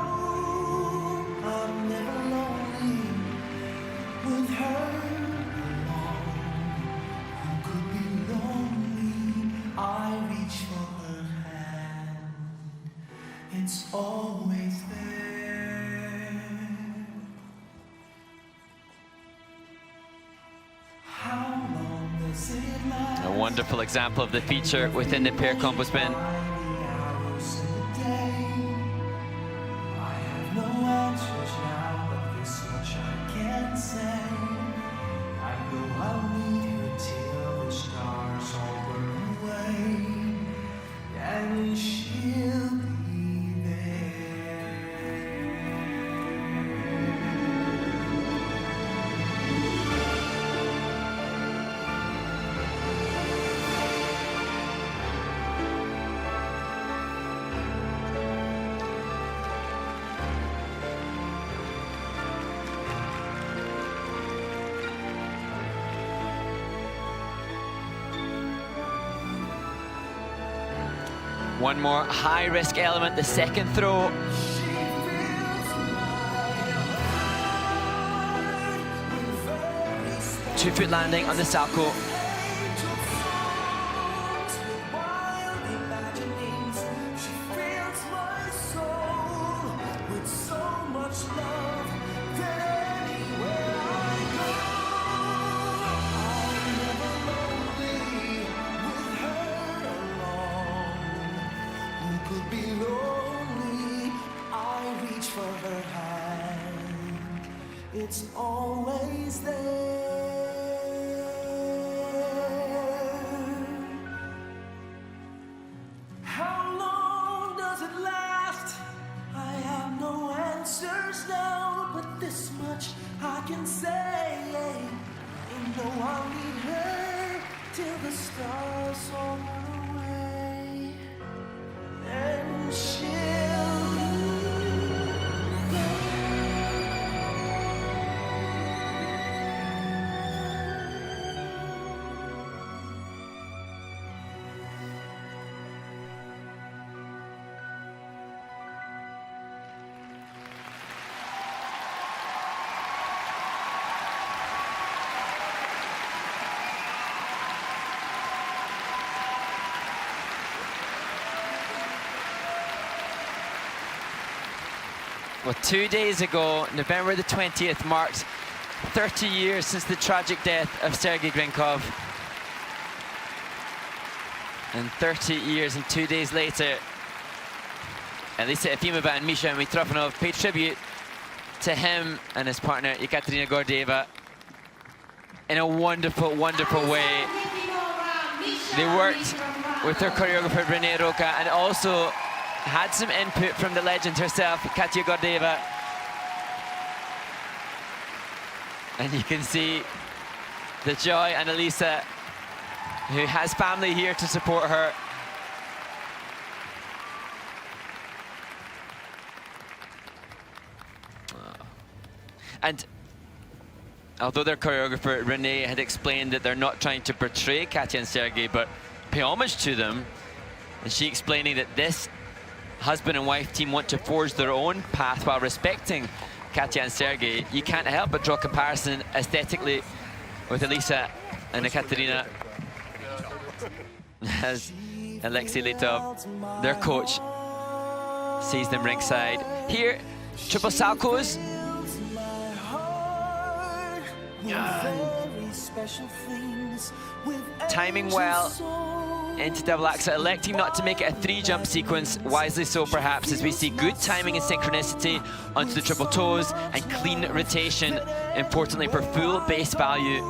I'm never lonely with her alone. Who could be lonely? I reach for her hand, it's always there. How long does it last? A wonderful example of the feature within the pair combo spin. One more high-risk element, the second throw. Two-foot landing on the Salchow. It's always there. How long does it last? I have no answers now, but this much I can say. You know I'll need her till the stars all run away, and she'll be there. Well, 2 days ago, November the 20th, marked 30 years since the tragic death of Sergei Grinkov. And 30 years and 2 days later, Elisa Efimova and Misha Mitrofanov paid tribute to him and his partner, Ekaterina Gordeeva, in a wonderful, wonderful way. They worked with their choreographer, Renee Roca, and also had some input from the legend herself, Katya Gordeeva. And you can see the joy and Elisa, who has family here to support her. And although their choreographer, Renee, had explained that they're not trying to portray Katya and Sergei, but pay homage to them, and she explaining that this husband and wife team want to forge their own path while respecting Katya and Sergei, you can't help but draw comparison aesthetically with Elisa and Ekaterina, as Alexei Letov, their coach, sees them ringside. Here, triple Salchows. Timing well into double axel, electing not to make it a 3-jump sequence, wisely so perhaps, as we see good timing and synchronicity onto the triple toes and clean rotation, importantly for full base value.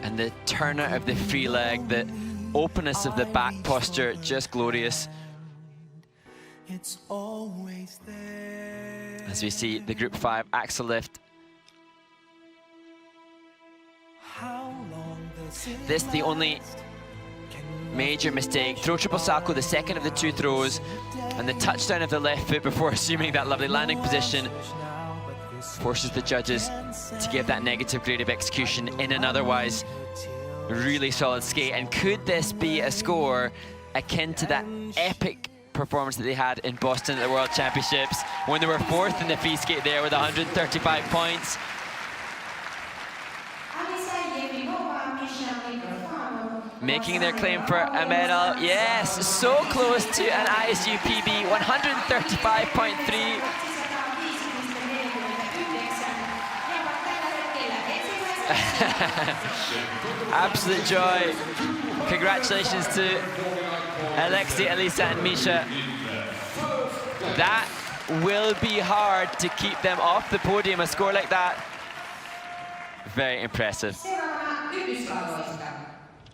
And the turner of the free leg, the openness of the back posture, just glorious. It's always there. As we see the group 5 axel lift. This the only major mistake. Throw triple Salchow, the second of the 2 throws, and the touchdown of the left foot before assuming that lovely landing position forces the judges to give that negative grade of execution in an otherwise really solid skate. And could this be a score akin to that epic performance that they had in Boston at the World Championships when they were 4th in the free skate there with 135 points? Making their claim for a medal. Yes, so close to an ISU PB, 135.3. Absolute joy. Congratulations to Alexei, Elisa and Misha. That will be hard to keep them off the podium, a score like that. Very impressive.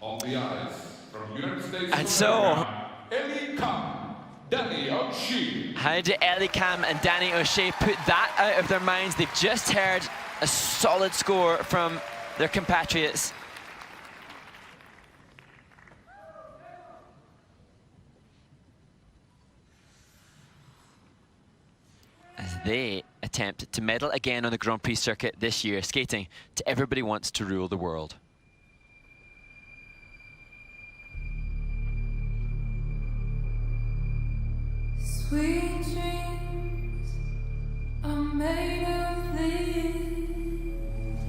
On the ice, from United States And so, Ellie Kam, Danny O'Shea. How do Ellie Kam and Danny O'Shea put that out of their minds? They've just heard a solid score from their compatriots. As they attempt to medal again on the Grand Prix circuit this year, skating to Everybody Wants to Rule the World. Sweet dreams are made of these.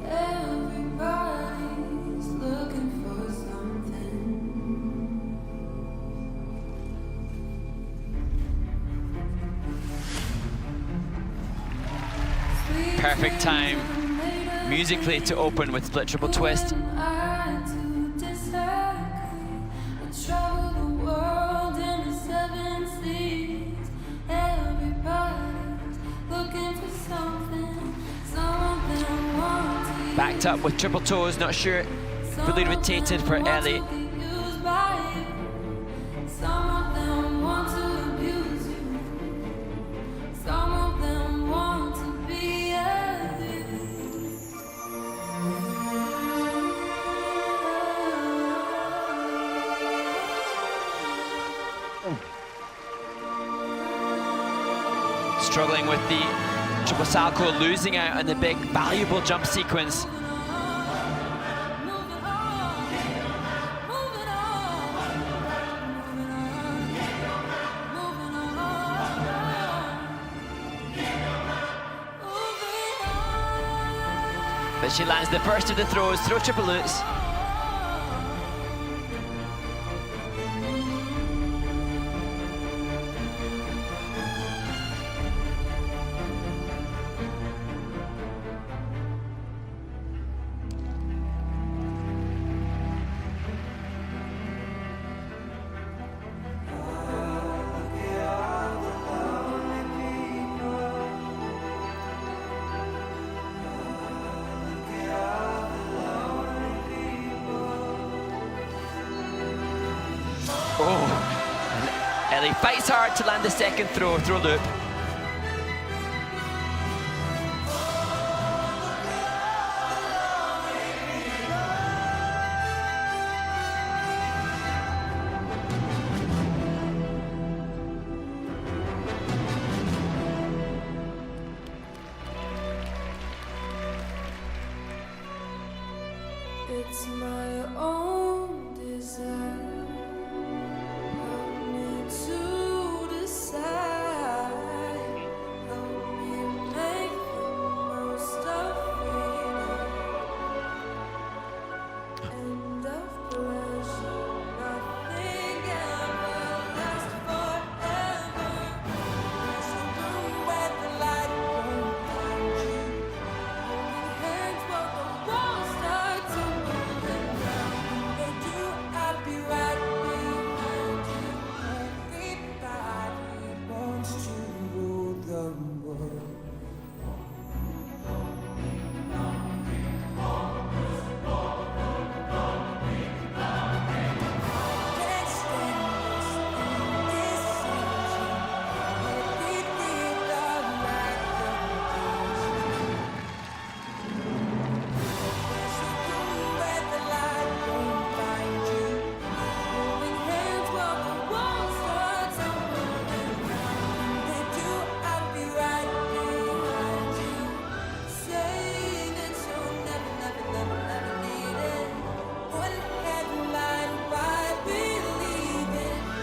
Everybody's looking for something. Perfect time musically to open with split triple twist. Backed up with triple toes, not sure fully rotated for Ellie. Struggling with the triple salchow, losing out on the big, valuable jump sequence. But she lands the first of the throws, throw triple lutz. Oh, Ellie fights hard to land the second throw loop. It's my own desire.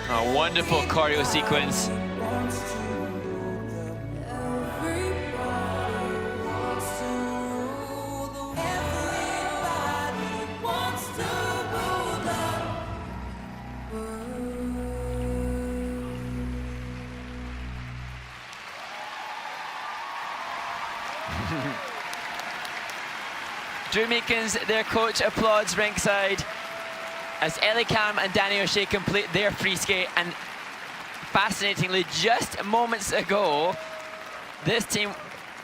A wonderful choreo sequence. Drew Meekins, their coach, applauds ringside as Ellie Cam and Danny O'Shea complete their free skate. And fascinatingly, just moments ago, this team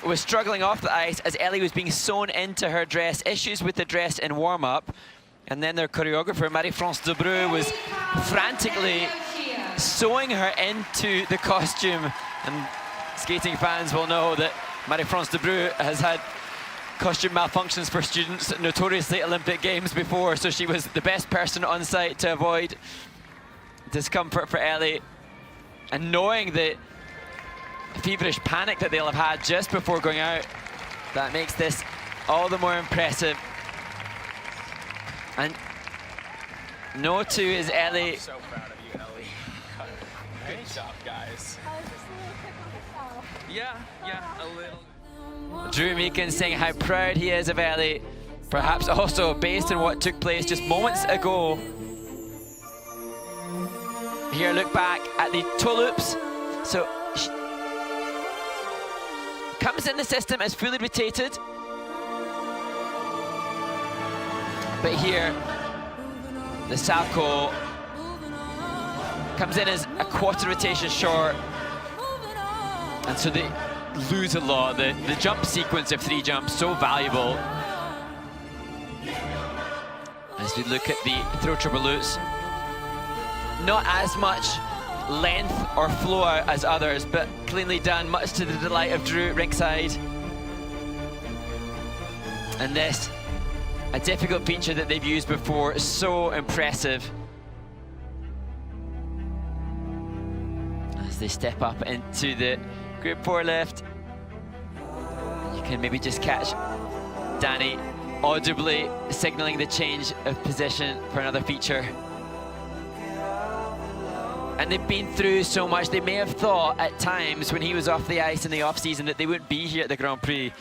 was struggling off the ice as Ellie was being sewn into her dress, issues with the dress in warm-up. And then their choreographer, Marie-France Debreu, was frantically sewing her into the costume. And skating fans will know that Marie-France Debreu has had costume malfunctions for students notoriously at Olympic Games before, so she was the best person on site to avoid discomfort for Ellie. And knowing the feverish panic that they'll have had just before going out, that makes this all the more impressive. And No to is Ellie. I'm so proud of you, Ellie. Good job, guys. Yeah, a little. Drew Meakin saying how proud he is of Ellie, perhaps also based on what took place just moments ago. Here, look back at the toe loops. So, she comes in the system as fully rotated. But here, the Southco comes in as a quarter rotation short. And so they lose a lot. The jump sequence of 3 jumps, so valuable. As we look at the throw triple loops, not as much length or flow out as others, but cleanly done, much to the delight of Drew ringside. And this, a difficult feature that they've used before, so impressive. As they step up into the Group 4 lift, you can maybe just catch Danny audibly signaling the change of position for another feature. And they've been through so much. They may have thought at times when he was off the ice in the off-season that they wouldn't be here at the Grand Prix.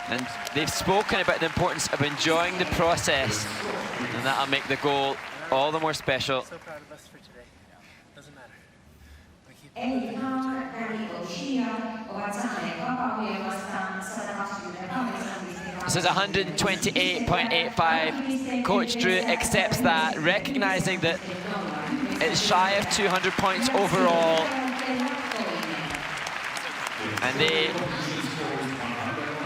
And they've spoken about the importance of enjoying the process, and that'll make the goal all the more special. So proud of us for today. Doesn't matter. We keep Eli Haar, Danny O'Shea ovat saaneet vapauhien vastaan 128,5. This is 128.85. Coach Drew accepts that, recognizing that it's shy of 200 points overall. And they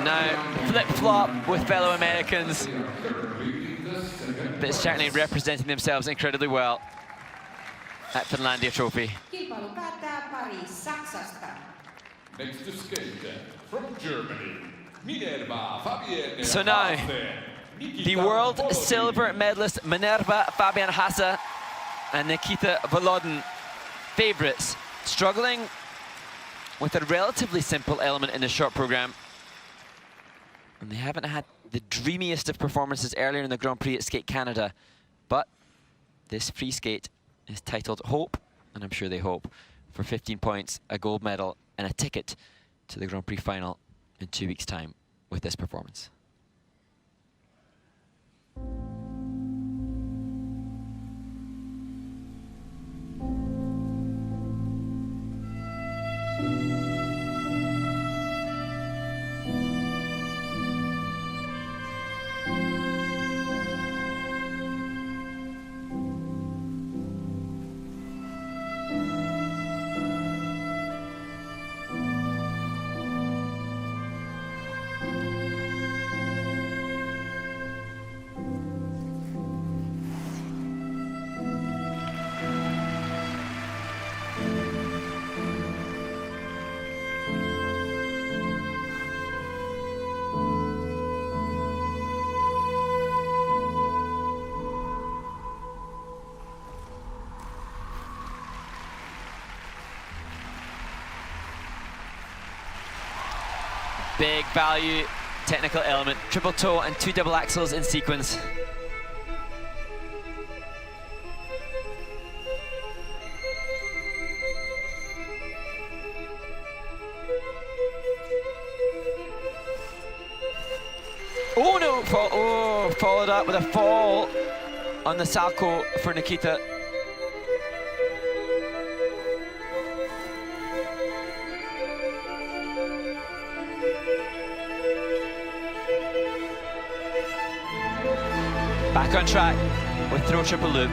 now flip-flop with fellow Americans, but certainly representing themselves incredibly well at Finlandia Trophy. Kilpailu päättää pari Saksasta. Next to skate from Germany, Minerva Fabienne. So now, the world silver medalist Minerva Fabian Hasse and Nikita Volodin, favorites, struggling with a relatively simple element in the short program. And they haven't had the dreamiest of performances earlier in the Grand Prix at Skate Canada. But this free skate is titled Hope, and I'm sure they hope for 15 points, a gold medal, and a ticket to the Grand Prix final in 2 weeks' time with this performance. Big value, technical element, triple toe and 2 double axels in sequence. Oh no, followed up with a fall on the Salco for Nikita. Back on track with throw triple loop.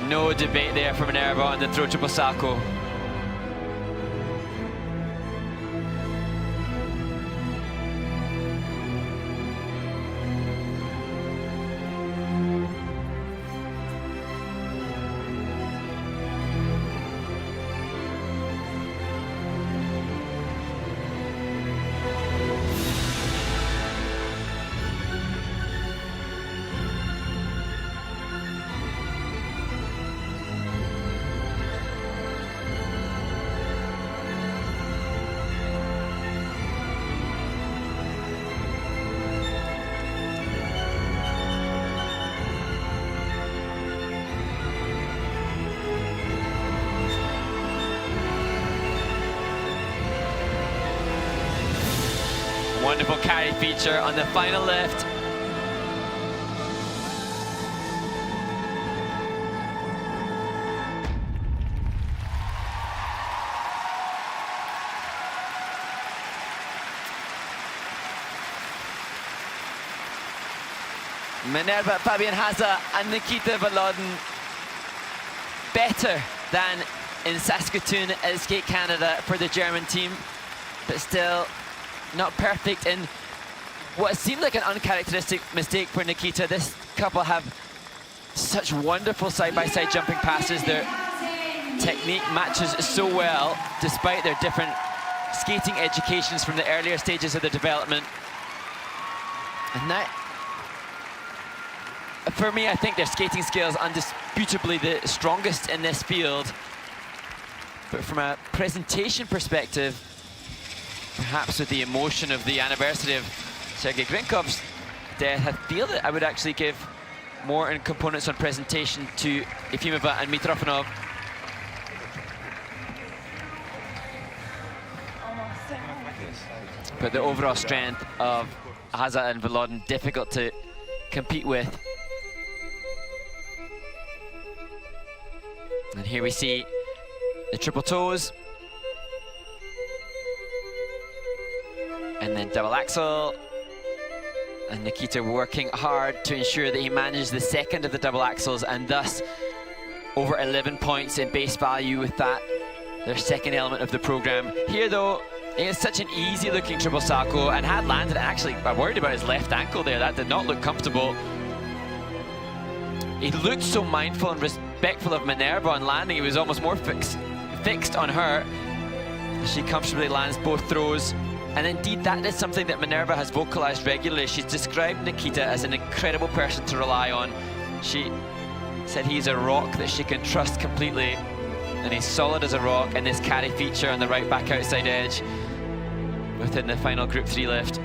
No debate there for Minerva on the throw triple salto. Wonderful carry feature on the final lift. Minerva Fabian Haza and Nikita Volodin better than in Saskatoon at Skate Canada for the German team, but still not perfect in what seemed like an uncharacteristic mistake for Nikita. This couple have such wonderful side-by-side jumping passes. Their technique matches so well despite their different skating educations from the earlier stages of their development. And that, for me, I think their skating skills undisputably the strongest in this field. But from a presentation perspective, perhaps with the emotion of the anniversary of Sergei Grinkov's death, I feel that I would actually give more in components on presentation to Efimova and Mitrofanov. But the overall strength of Haza and Volodin difficult to compete with. And here we see the triple toes. And then double axel. And Nikita working hard to ensure that he manages the second of the double axels, and thus over 11 points in base value with that, their second element of the program. Here though, it's such an easy looking triple salto, and had landed, actually I worried about his left ankle there, that did not look comfortable. He looked so mindful and respectful of Minerva on landing, he was almost more fixed on her. She comfortably lands both throws. And indeed, that is something that Minerva has vocalized regularly. She's described Nikita as an incredible person to rely on. She said he's a rock that she can trust completely. And he's solid as a rock in this carry feature on the right back outside edge within the final Group 3 lift.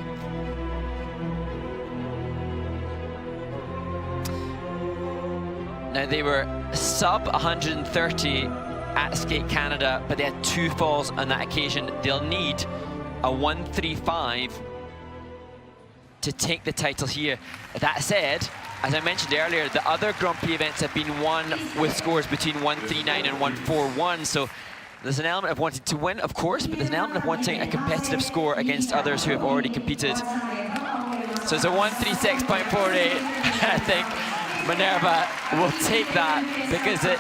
Now, they were sub 130 at Skate Canada, but they had 2 falls on that occasion. They'll need a 135 to take the title here. That said, as I mentioned earlier, the other Grand Prix events have been won with scores between 139 and 141, so there's an element of wanting to win, of course, but there's an element of wanting a competitive score against others who have already competed. So it's a 136.48. I think Minerva will take that because it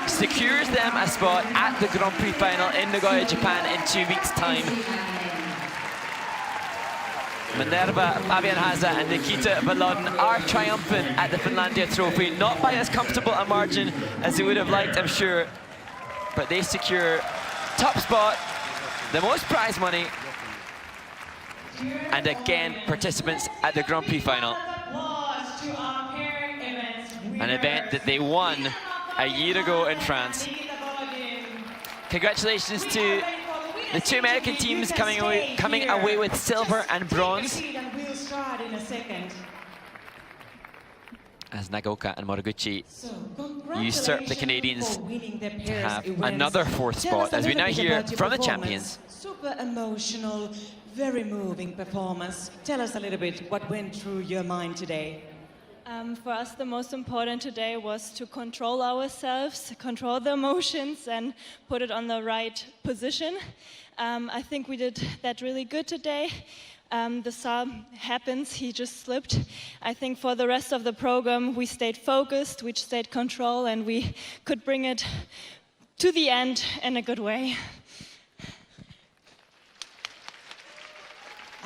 secures them a spot at the Grand Prix final in Nagoya, Japan in 2 weeks' time. Minerva, Fabian Haza and Nikita Volodin are triumphant at the Finlandia Trophy, not by as comfortable a margin as they would have liked, I'm sure, but they secure top spot, the most prize money, and again, participants at the Grand Prix final. An event that they won a year ago in France. Congratulations to the 2 American teams coming away with silver and bronze, as Nagaoka and Moriguchi usurp the Canadians to have another 4th spot, as we now hear from the champions. Super emotional, very moving performance. Tell us a little bit what went through your mind today. For us, the most important today was to control ourselves, control the emotions, and put it on the right position. I think we did that really good today. The sub happens, he just slipped. I think for the rest of the program, we stayed focused, we stayed control, and we could bring it to the end in a good way.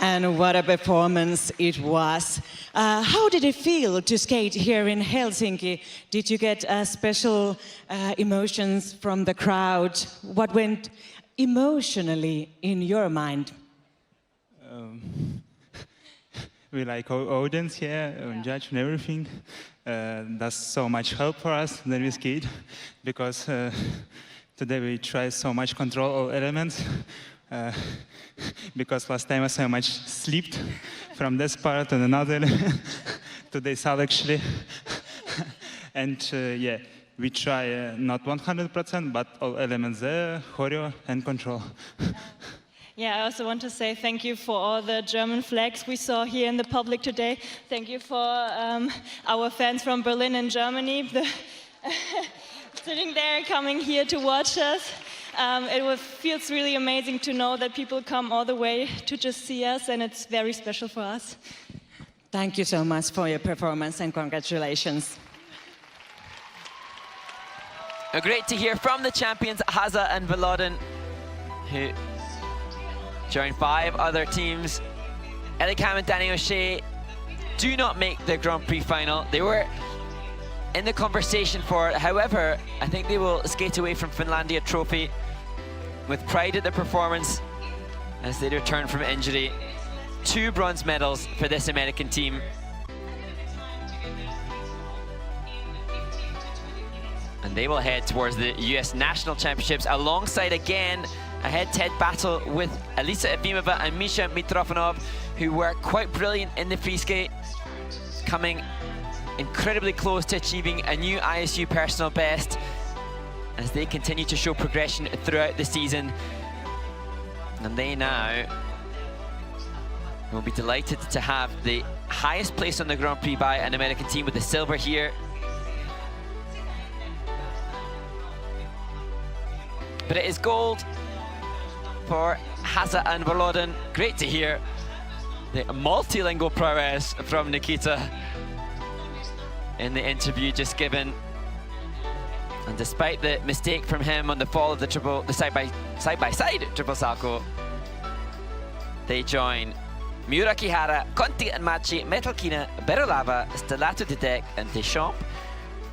And what a performance it was. How did it feel to skate here in Helsinki? Did you get special emotions from the crowd? What went emotionally in your mind? We like our audience here, judge and everything. That's so much help for us when we skate, because today we try so much control all elements. Because last time I so much slipped from this part to another. Today sub actually. And yeah, we try not 100%, but all elements there, choreo and control. Yeah, I also want to say thank you for all the German flags we saw here in the public today. Thank you for our fans from Berlin and Germany, sitting there, coming here to watch us. Feels really amazing to know that people come all the way to just see us, and it's very special for us. Thank you so much for your performance and congratulations. Great to hear from the champions, Haza and Volodin, who joined 5 other teams. Ellie Cam and Danny O'Shea do not make the Grand Prix final. They were in the conversation for it. However, I think they will skate away from Finlandia trophy with pride at their performance as they return from injury. 2 bronze medals for this American team. And they will head towards the US National Championships alongside again a head-to-head battle with Elisa Efimova and Misha Mitrofanov, who were quite brilliant in the free skate, coming incredibly close to achieving a new ISU personal best as they continue to show progression throughout the season. And they now will be delighted to have the highest place on the Grand Prix by an American team with the silver here. But it is gold for Haza and Volodin. Great to hear the multilingual prowess from Nikita in the interview just given. And despite the mistake from him on the fall of the side-by-side triple salto, they join Miura Kihara, Conti and Machi, Metalkina, Berolava, Stellato Didek and Deschamps,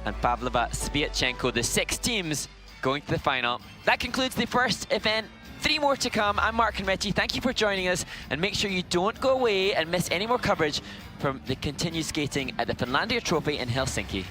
and Pavlova Sviatchenko, the 6 teams going to the final. That concludes the first event. 3 more to come. I'm Mark and Richie. Thank you for joining us, and make sure you don't go away and miss any more coverage from the continued skating at the Finlandia Trophy in Helsinki.